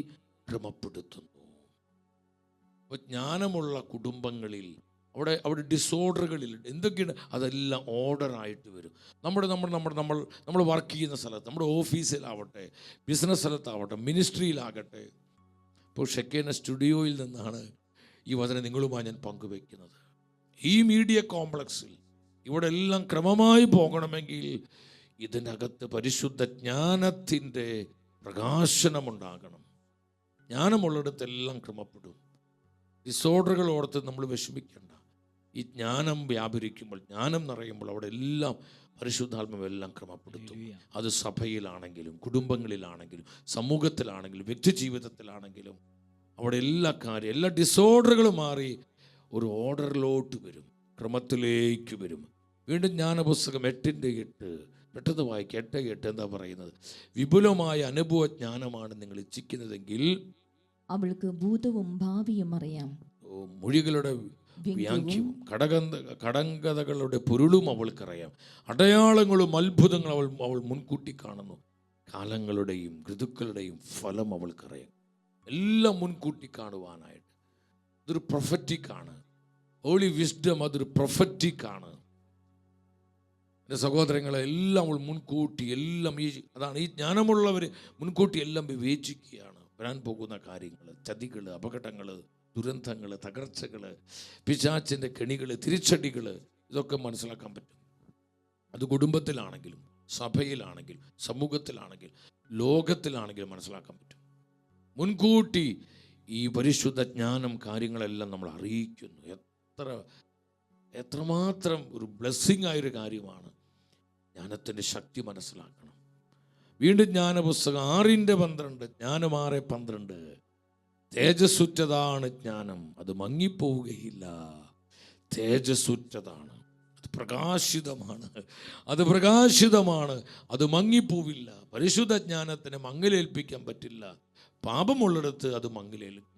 ക്രമപ്പെടുത്തുന്നു. അപ്പോൾ ജ്ഞാനമുള്ള കുടുംബങ്ങളിൽ അവിടെ ഡിസോർഡറുകളിൽ എന്തൊക്കെയാണ് അതെല്ലാം ഓർഡറായിട്ട് വരും. നമ്മൾ വർക്ക് ചെയ്യുന്ന സ്ഥലത്ത്, നമ്മുടെ ഓഫീസിലാവട്ടെ, ബിസിനസ് സ്ഥലത്താവട്ടെ, മിനിസ്ട്രിയിലാകട്ടെ. ഇപ്പോൾ ഷെക്കേന സ്റ്റുഡിയോയിൽ നിന്നാണ് ഈ വചനം നിങ്ങളുമായി ഞാൻ പങ്കുവെക്കുന്നത്. ഈ മീഡിയ കോംപ്ലക്സിൽ ഇവിടെ എല്ലാം ക്രമമായി പോകണമെങ്കിൽ ഇതിനകത്ത് പരിശുദ്ധ ജ്ഞാനത്തിൻ്റെ പ്രകാശനമുണ്ടാകണം. ജ്ഞാനമുള്ളിടത്തെല്ലാം ക്രമപ്പെടും. ഡിസോർഡറുകൾ ഓർത്ത് നമ്മൾ വിഷമിക്കേണ്ട. ഈ ജ്ഞാനം വ്യാപരിക്കുമ്പോൾ, ജ്ഞാനം നിറയുമ്പോൾ അവിടെ എല്ലാം പരിശുദ്ധാത്മാവെല്ലാം ക്രമപ്പെടുത്തും. അത് സഭയിലാണെങ്കിലും കുടുംബങ്ങളിലാണെങ്കിലും സമൂഹത്തിലാണെങ്കിലും വ്യക്തി ജീവിതത്തിലാണെങ്കിലും അവിടെ എല്ലാ ഡിസോർഡറുകളും മാറി ഒരു ഓർഡറിലോട്ട് വരും, ക്രമത്തിലേക്ക് വരും. വീണ്ടും ജ്ഞാനപുസ്തകം 8:8 പെട്ടെന്ന് വായിക്കുക. 8:8 എന്താ പറയുന്നത്? വിപുലമായ അനുഭവ ജ്ഞാനമാണ് നിങ്ങൾ ഇച്ഛിക്കുന്നതെങ്കിൽ അവൾക്ക് ഭൂതവും ഭാവിയും അറിയാം. മൊഴികളുടെ വ്യാഖ്യവും കടങ്കഥകളുടെ പൊരുളും അവൾക്കറിയാം. അടയാളങ്ങളും അത്ഭുതങ്ങളും അവൾ മുൻകൂട്ടി കാണുന്നു. കാലങ്ങളുടെയും ഋതുക്കളുടെയും ഫലം അവൾക്കറിയാം. എല്ലാം മുൻകൂട്ടി കാണുവാനായിട്ട് ഇതൊരു പ്രൊഫറ്റിക്കാണ്. ഹോളി വിസ്ഡം അതൊരു പ്രൊഫറ്റിക്കാണ്. എൻ്റെ സഹോദരങ്ങളെ, എല്ലാം അവൾ മുൻകൂട്ടി അതാണ് ഈ ജ്ഞാനമുള്ളവർ മുൻകൂട്ടി എല്ലാം വിവേചിക്കുകയാണ്. വരാൻ പോകുന്ന കാര്യങ്ങൾ, ചതികൾ, അപകടങ്ങൾ, ദുരന്തങ്ങൾ, തകർച്ചകൾ, പിശാചിൻ്റെ കെണികൾ, തിരിച്ചടികൾ, ഇതൊക്കെ മനസ്സിലാക്കാൻ പറ്റും. അത് കുടുംബത്തിലാണെങ്കിലും സഭയിലാണെങ്കിലും സമൂഹത്തിലാണെങ്കിലും ലോകത്തിലാണെങ്കിലും മനസ്സിലാക്കാൻ പറ്റും. മുൻകൂട്ടി ഈ പരിശുദ്ധ ജ്ഞാനം കാര്യങ്ങളെല്ലാം നമ്മൾ അറിയിക്കുന്നു. എത്രമാത്രം ഒരു ബ്ലെസ്സിങ് ആയൊരു കാര്യമാണ്. ജ്ഞാനത്തിൻ്റെ ശക്തി മനസ്സിലാക്കണം. വീണ്ടും ജ്ഞാനപുസ്തകം 6:12, ജ്ഞാനം 6:12, തേജസ്സുറ്റതാണ് ജ്ഞാനം, അത് മങ്ങിപ്പോവുകയില്ല. തേജസ്സുറ്റതാണ്, അത് പ്രകാശിതമാണ്, അത് മങ്ങിപ്പോവില്ല. പരിശുദ്ധ ജ്ഞാനത്തിന് മങ്ങലേൽപ്പിക്കാൻ പറ്റില്ല. പാപമുള്ളിടത്ത് അത് മങ്ങലേൽക്കും.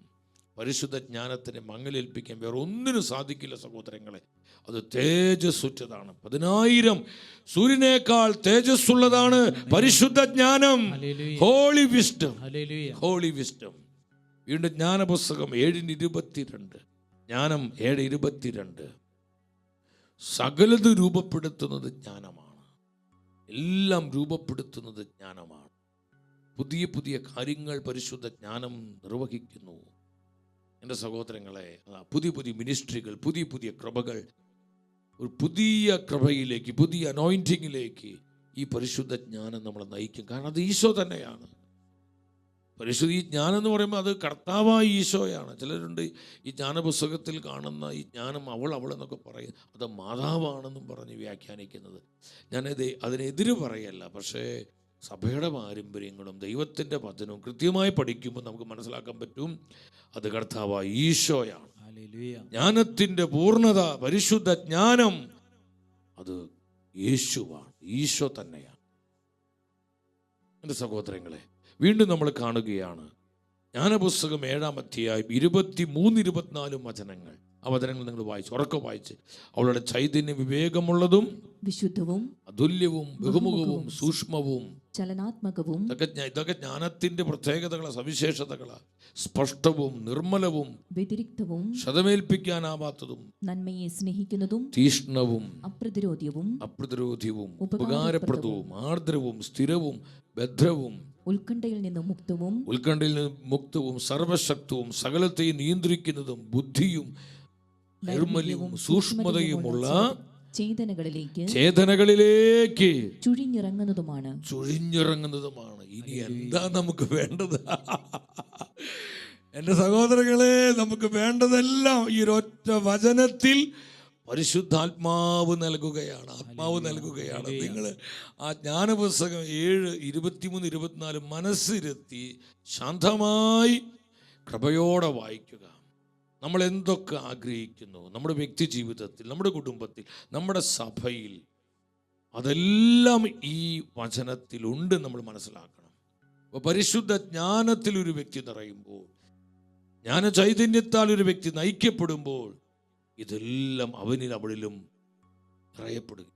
പരിശുദ്ധ ജ്ഞാനത്തിന് മങ്ങലേൽപ്പിക്കാൻ വേറെ ഒന്നിനും സാധിക്കില്ല സഹോദരങ്ങളെ. അത് തേജസ്സുറ്റതാണ്. 10,000 സൂര്യനേക്കാൾ തേജസ്സുള്ളതാണ് പരിശുദ്ധ ജ്ഞാനം. Holy wisdom. വീണ്ടും ജ്ഞാനപുസ്തകം 7:22, ജ്ഞാനം 7:22, സകലത് രൂപപ്പെടുത്തുന്നത് ജ്ഞാനമാണ്. എല്ലാം രൂപപ്പെടുത്തുന്നത് ജ്ഞാനമാണ്. പുതിയ പുതിയ കാര്യങ്ങൾ പരിശുദ്ധ ജ്ഞാനം നിർവഹിക്കുന്നു. എൻ്റെ സഹോദരങ്ങളെ, പുതിയ പുതിയ മിനിസ്ട്രികൾ, പുതിയ പുതിയ കൃപകൾ, ഒരു പുതിയ കൃപയിലേക്ക്, പുതിയ അനോയിൻറ്റിങ്ങിലേക്ക് ഈ പരിശുദ്ധ ജ്ഞാനം നമ്മളെ നയിക്കും. കാരണം അത് ഈശോ തന്നെയാണ്. പരിശുദ്ധ ഈ ജ്ഞാനം എന്ന് പറയുമ്പോൾ അത് കർത്താവായ ഈശോയാണ്. ചിലരുണ്ട് ഈ ജ്ഞാനപുസ്തകത്തിൽ കാണുന്ന ഈ ജ്ഞാനം അവളെന്നൊക്കെ പറയും, അത് മാതാവാണെന്നും പറഞ്ഞ് വ്യാഖ്യാനിക്കുന്നത്. അതിനെതിര് പറയല്ല. പക്ഷേ സഭയുടെ പാരമ്പര്യങ്ങളും ദൈവത്തിൻ്റെ വചനവും കൃത്യമായി പഠിക്കുമ്പോൾ നമുക്ക് മനസ്സിലാക്കാൻ പറ്റും അത് കർത്താവായ ഈശോയാണ്. ജ്ഞാനത്തിൻ്റെ പൂർണ്ണത, പരിശുദ്ധ ജ്ഞാനം, അത് യേശുവാണ്, ഈശോ തന്നെയാണ്. എൻ്റെ സഹോദരങ്ങളെ, വീണ്ടും നമ്മൾ കാണുകയാണ് ജ്ഞാനപുസ്തകം 7-ാം അധ്യായം 23-24 വചനങ്ങൾ. ആ വചനങ്ങൾ നിങ്ങൾ വായിച്ച് ഉറക്കെ വായിച്ച്. അവളുടെ ചൈതന്യം വിവേകമുള്ളതും വിശുദ്ധവും അതുല്യവും ബഹുമുഖവും സൂക്ഷ്മവും ചലനാത്മകവും. ഇതൊക്കെ ജ്ഞാനത്തിന്റെ പ്രത്യേകതകളാ, സവിശേഷതകളാ. സ്പഷ്ടവും നിർമ്മലവും വ്യതിരിക്തവും ക്ഷതമേൽപ്പിക്കാനാവാത്തതും നന്മയെ സ്നേഹിക്കുന്നതും തീഷ്ണവും അപ്രതിരോധ്യവും ഉപകാരപ്രദവും ആർദ്രവും സ്ഥിരവും ഭദ്രവും ഉത്കണ്ഠയിൽ നിന്ന് മുക്തവും സർവശക്തവും സകലത്തെയും നിയന്ത്രിക്കുന്നതും ബുദ്ധിയും നൈർമല്യവും സൂക്ഷ്മതയുമുള്ള ചേതനകളിലേക്ക് ചുഴിഞ്ഞിറങ്ങുന്നതുമാണ്. ഇനി എന്താ നമുക്ക് വേണ്ടത്? എൻ്റെ സഹോദരങ്ങളെ, നമുക്ക് വേണ്ടതെല്ലാം ഈ ഒരൊറ്റ വചനത്തിൽ പരിശുദ്ധാത്മാവ് നൽകുകയാണ്. ആത്മാവ് നൽകുകയാണ്. നിങ്ങൾ ആ ജ്ഞാനപുസ്തകം 7:23-24 മനസ്സിരുത്തി ശാന്തമായി കൃപയോടെ വായിക്കുക. നമ്മൾ എന്തൊക്കെ ആഗ്രഹിക്കുന്നു നമ്മുടെ വ്യക്തി ജീവിതത്തിൽ, നമ്മുടെ കുടുംബത്തിൽ, നമ്മുടെ സഭയിൽ, അതെല്ലാം ഈ വചനത്തിലുണ്ട്. നമ്മൾ മനസ്സിലാക്കണം. അപ്പോൾ പരിശുദ്ധ ജ്ഞാനത്തിൽ ഒരു വ്യക്തി നിറയുമ്പോൾ, ജ്ഞാന ചൈതന്യത്താൽ ഒരു വ്യക്തി നയിക്കപ്പെടുമ്പോൾ, ഇതെല്ലാം അവളിലും നിറയപ്പെടുക.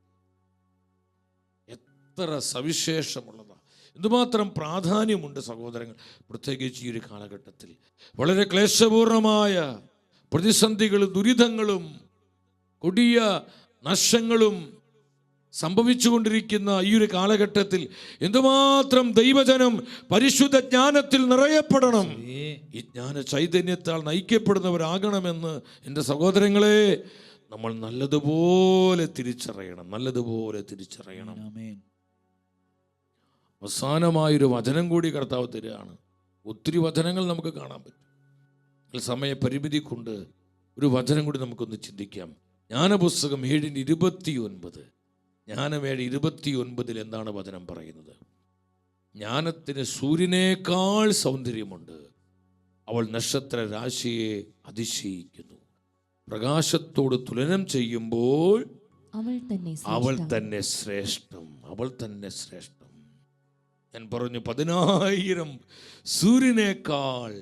എത്ര സവിശേഷമുള്ളതാണ്, എന്തുമാത്രം പ്രാധാന്യമുണ്ട് സഹോദരങ്ങൾ. പ്രത്യേകിച്ച് ഈ ഒരു കാലഘട്ടത്തിൽ വളരെ ക്ലേശപൂർണമായ പ്രതിസന്ധികളും ദുരിതങ്ങളും കൊടിയ നഷ്ടങ്ങളും സംഭവിച്ചുകൊണ്ടിരിക്കുന്ന ഈ ഒരു കാലഘട്ടത്തിൽ എന്തുമാത്രം ദൈവജനം പരിശുദ്ധ ജ്ഞാനത്തിൽ നിറയപ്പെടണം, ഈ ജ്ഞാന ചൈതന്യത്താൽ നയിക്കപ്പെടുന്നവരാകണമെന്ന് എൻ്റെ സഹോദരങ്ങളെ നമ്മൾ നല്ലതുപോലെ തിരിച്ചറിയണം. അവസാനമായൊരു വചനം കൂടി കർത്താവ് തരികയാണ്. ഒത്തിരി വചനങ്ങൾ നമുക്ക് കാണാൻ പറ്റും. സമയപരിമിതി കൊണ്ട് ഒരു വചനം കൂടി നമുക്കൊന്ന് ചിന്തിക്കാം. ജ്ഞാനപുസ്തകം 7:29. ജ്ഞാനം 7:29 എന്താണ് വചനം പറയുന്നത്? ജ്ഞാനത്തിന് സൂര്യനേക്കാൾ സൗന്ദര്യമുണ്ട്, അവൾ നക്ഷത്ര രാശിയെ അതിശയിക്കുന്നു. പ്രകാശത്തോട് തുലനം ചെയ്യുമ്പോൾ അവൾ തന്നെ ശ്രേഷ്ഠം. ഞാൻ പറഞ്ഞു 10,000 സൂര്യനേക്കാൾ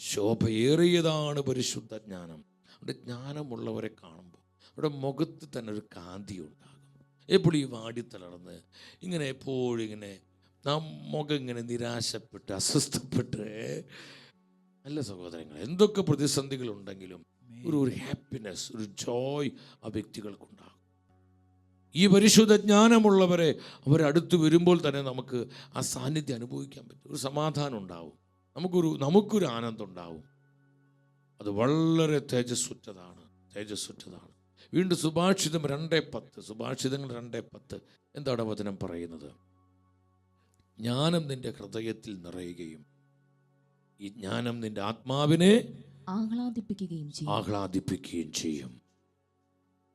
ശോഭയേറിയതാണ് പരിശുദ്ധ ജ്ഞാനം. അവിടെ ജ്ഞാനമുള്ളവരെ കാണുമ്പോൾ അവിടെ മുഖത്ത് തന്നെ ഒരു കാന്തി ഉണ്ടാകും. എപ്പോഴും ഈ വാടിത്തളർന്ന് ഇങ്ങനെ എപ്പോഴും ഇങ്ങനെ മുഖം ഇങ്ങനെ നിരാശപ്പെട്ട് അസ്വസ്ഥപ്പെട്ട് നല്ല സഹോദരങ്ങൾ, എന്തൊക്കെ പ്രതിസന്ധികളുണ്ടെങ്കിലും ഒരു ഹാപ്പിനെസ്, ഒരു ജോയ് ആ വ്യക്തികൾക്കുണ്ടാകും. ഈ പരിശുദ്ധ ജ്ഞാനമുള്ളവരെ അവരടുത്ത് വരുമ്പോൾ തന്നെ നമുക്ക് ആ സാന്നിധ്യം അനുഭവിക്കാൻ പറ്റും. ഒരു സമാധാനം ഉണ്ടാവും, നമുക്കൊരു ആനന്ദം ഉണ്ടാവും. അത് വളരെ തേജസ്സുറ്റതാണ്. വീണ്ടും സുഭാഷിതം 2:10 എന്താണ് വചനം പറയുന്നത്? ജ്ഞാനം നിന്റെ ഹൃദയത്തിൽ നിറയുകയും ഈ ജ്ഞാനം നിന്റെ ആത്മാവിനെ ആഹ്ലാദിപ്പിക്കുകയും ചെയ്യും.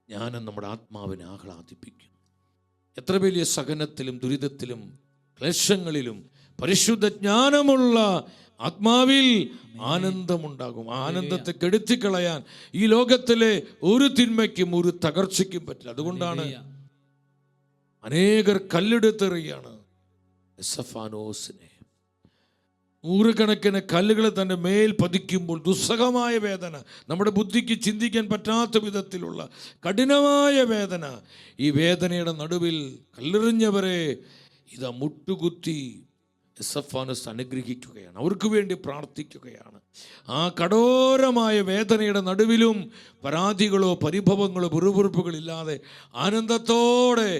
ജ്ഞാനം നമ്മുടെ ആത്മാവിനെ ആഹ്ലാദിപ്പിക്കും. എത്ര വലിയ സഹനത്തിലും ദുരിതത്തിലും ക്ലേശങ്ങളിലും പരിശുദ്ധ ജ്ഞാനമുള്ള ആത്മാവിൽ ആനന്ദമുണ്ടാകും. ആനന്ദത്തെ കെടുത്തിക്കളയാൻ ഈ ലോകത്തിലെ ഒരു തിന്മയ്ക്കും ഒരു തകർച്ചയ്ക്കും പറ്റില്ല. അതുകൊണ്ടാണ് അനേകർ കല്ലെടുത്തെറിയാണ് എസഫാനോസിനെ. 100 കണക്കിന് കല്ലുകൾ തൻ്റെ മേൽ പതിക്കുമ്പോൾ ദുസ്സഹമായ വേദന, നമ്മുടെ ബുദ്ധിക്ക് ചിന്തിക്കാൻ പറ്റാത്ത വിധത്തിലുള്ള കഠിനമായ വേദന. ഈ വേദനയുടെ നടുവിൽ കല്ലെറിഞ്ഞവരെ ഇതാ മുട്ടുകുത്തി എസഫാനോസ് അനുഗ്രഹിക്കുകയാണ്, അവർക്ക് വേണ്ടി പ്രാർത്ഥിക്കുകയാണ്. ആ കഠോരമായ വേദനയുടെ നടുവിലും പരാതികളോ പരിഭവങ്ങളോ പിറുപിറുപ്പുകളില്ലാതെ ആനന്ദത്തോടെ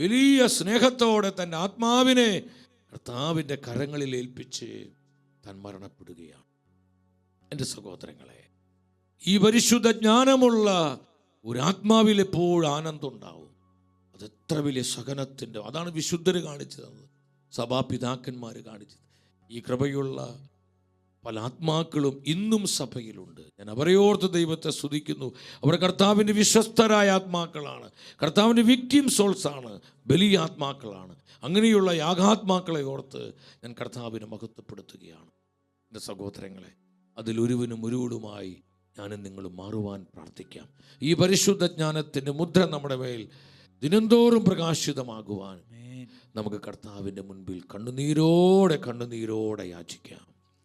വലിയ സ്നേഹത്തോടെ തൻ്റെ ആത്മാവിനെ കർത്താവിൻ്റെ കരങ്ങളിൽ ഏൽപ്പിച്ച് താൻ മരണപ്പെടുകയാണ്. എൻ്റെ സഹോദരങ്ങളെ, ഈ പരിശുദ്ധ ജ്ഞാനമുള്ള ഒരു ആത്മാവിൽ എപ്പോഴും ആനന്ദം ഉണ്ടാവും. അതെത്ര വലിയ സഹനത്തിൻ്റെ, അതാണ് വിശുദ്ധർ കാണിച്ചത്, സഭാപിതാക്കന്മാർ കാണിച്ചത്. ഈ കൃപയുള്ള പല ആത്മാക്കളും ഇന്നും സഭയിലുണ്ട്. ഞാൻ അവരെയോർത്ത് ദൈവത്തെ സ്തുതിക്കുന്നു. അവർ കർത്താവിൻ്റെ വിശ്വസ്തരായ ആത്മാക്കളാണ്, കർത്താവിൻ്റെ വിക്ടിം സോൾസ് ആണ്, ബലിയാത്മാക്കളാണ്. അങ്ങനെയുള്ള യാഗാത്മാക്കളെ ഓർത്ത് ഞാൻ കർത്താവിനെ മഹത്വപ്പെടുത്തുകയാണ്. എൻ്റെ സഹോദരങ്ങളെ, അതിലൊരുവനും ഒരുവളുമായി ഞാനും നിങ്ങളും മാറുവാൻ പ്രാർത്ഥിക്കാം. ഈ പരിശുദ്ധ ജ്ഞാനത്തിൻ്റെ മുദ്ര നമ്മുടെ മേൽ ദിനംതോറും പ്രകാശിതമാകുവാൻ നമുക്ക് കർത്താവിൻ്റെ മുൻപിൽ കണ്ണുനീരോടെ യാചിക്കാം.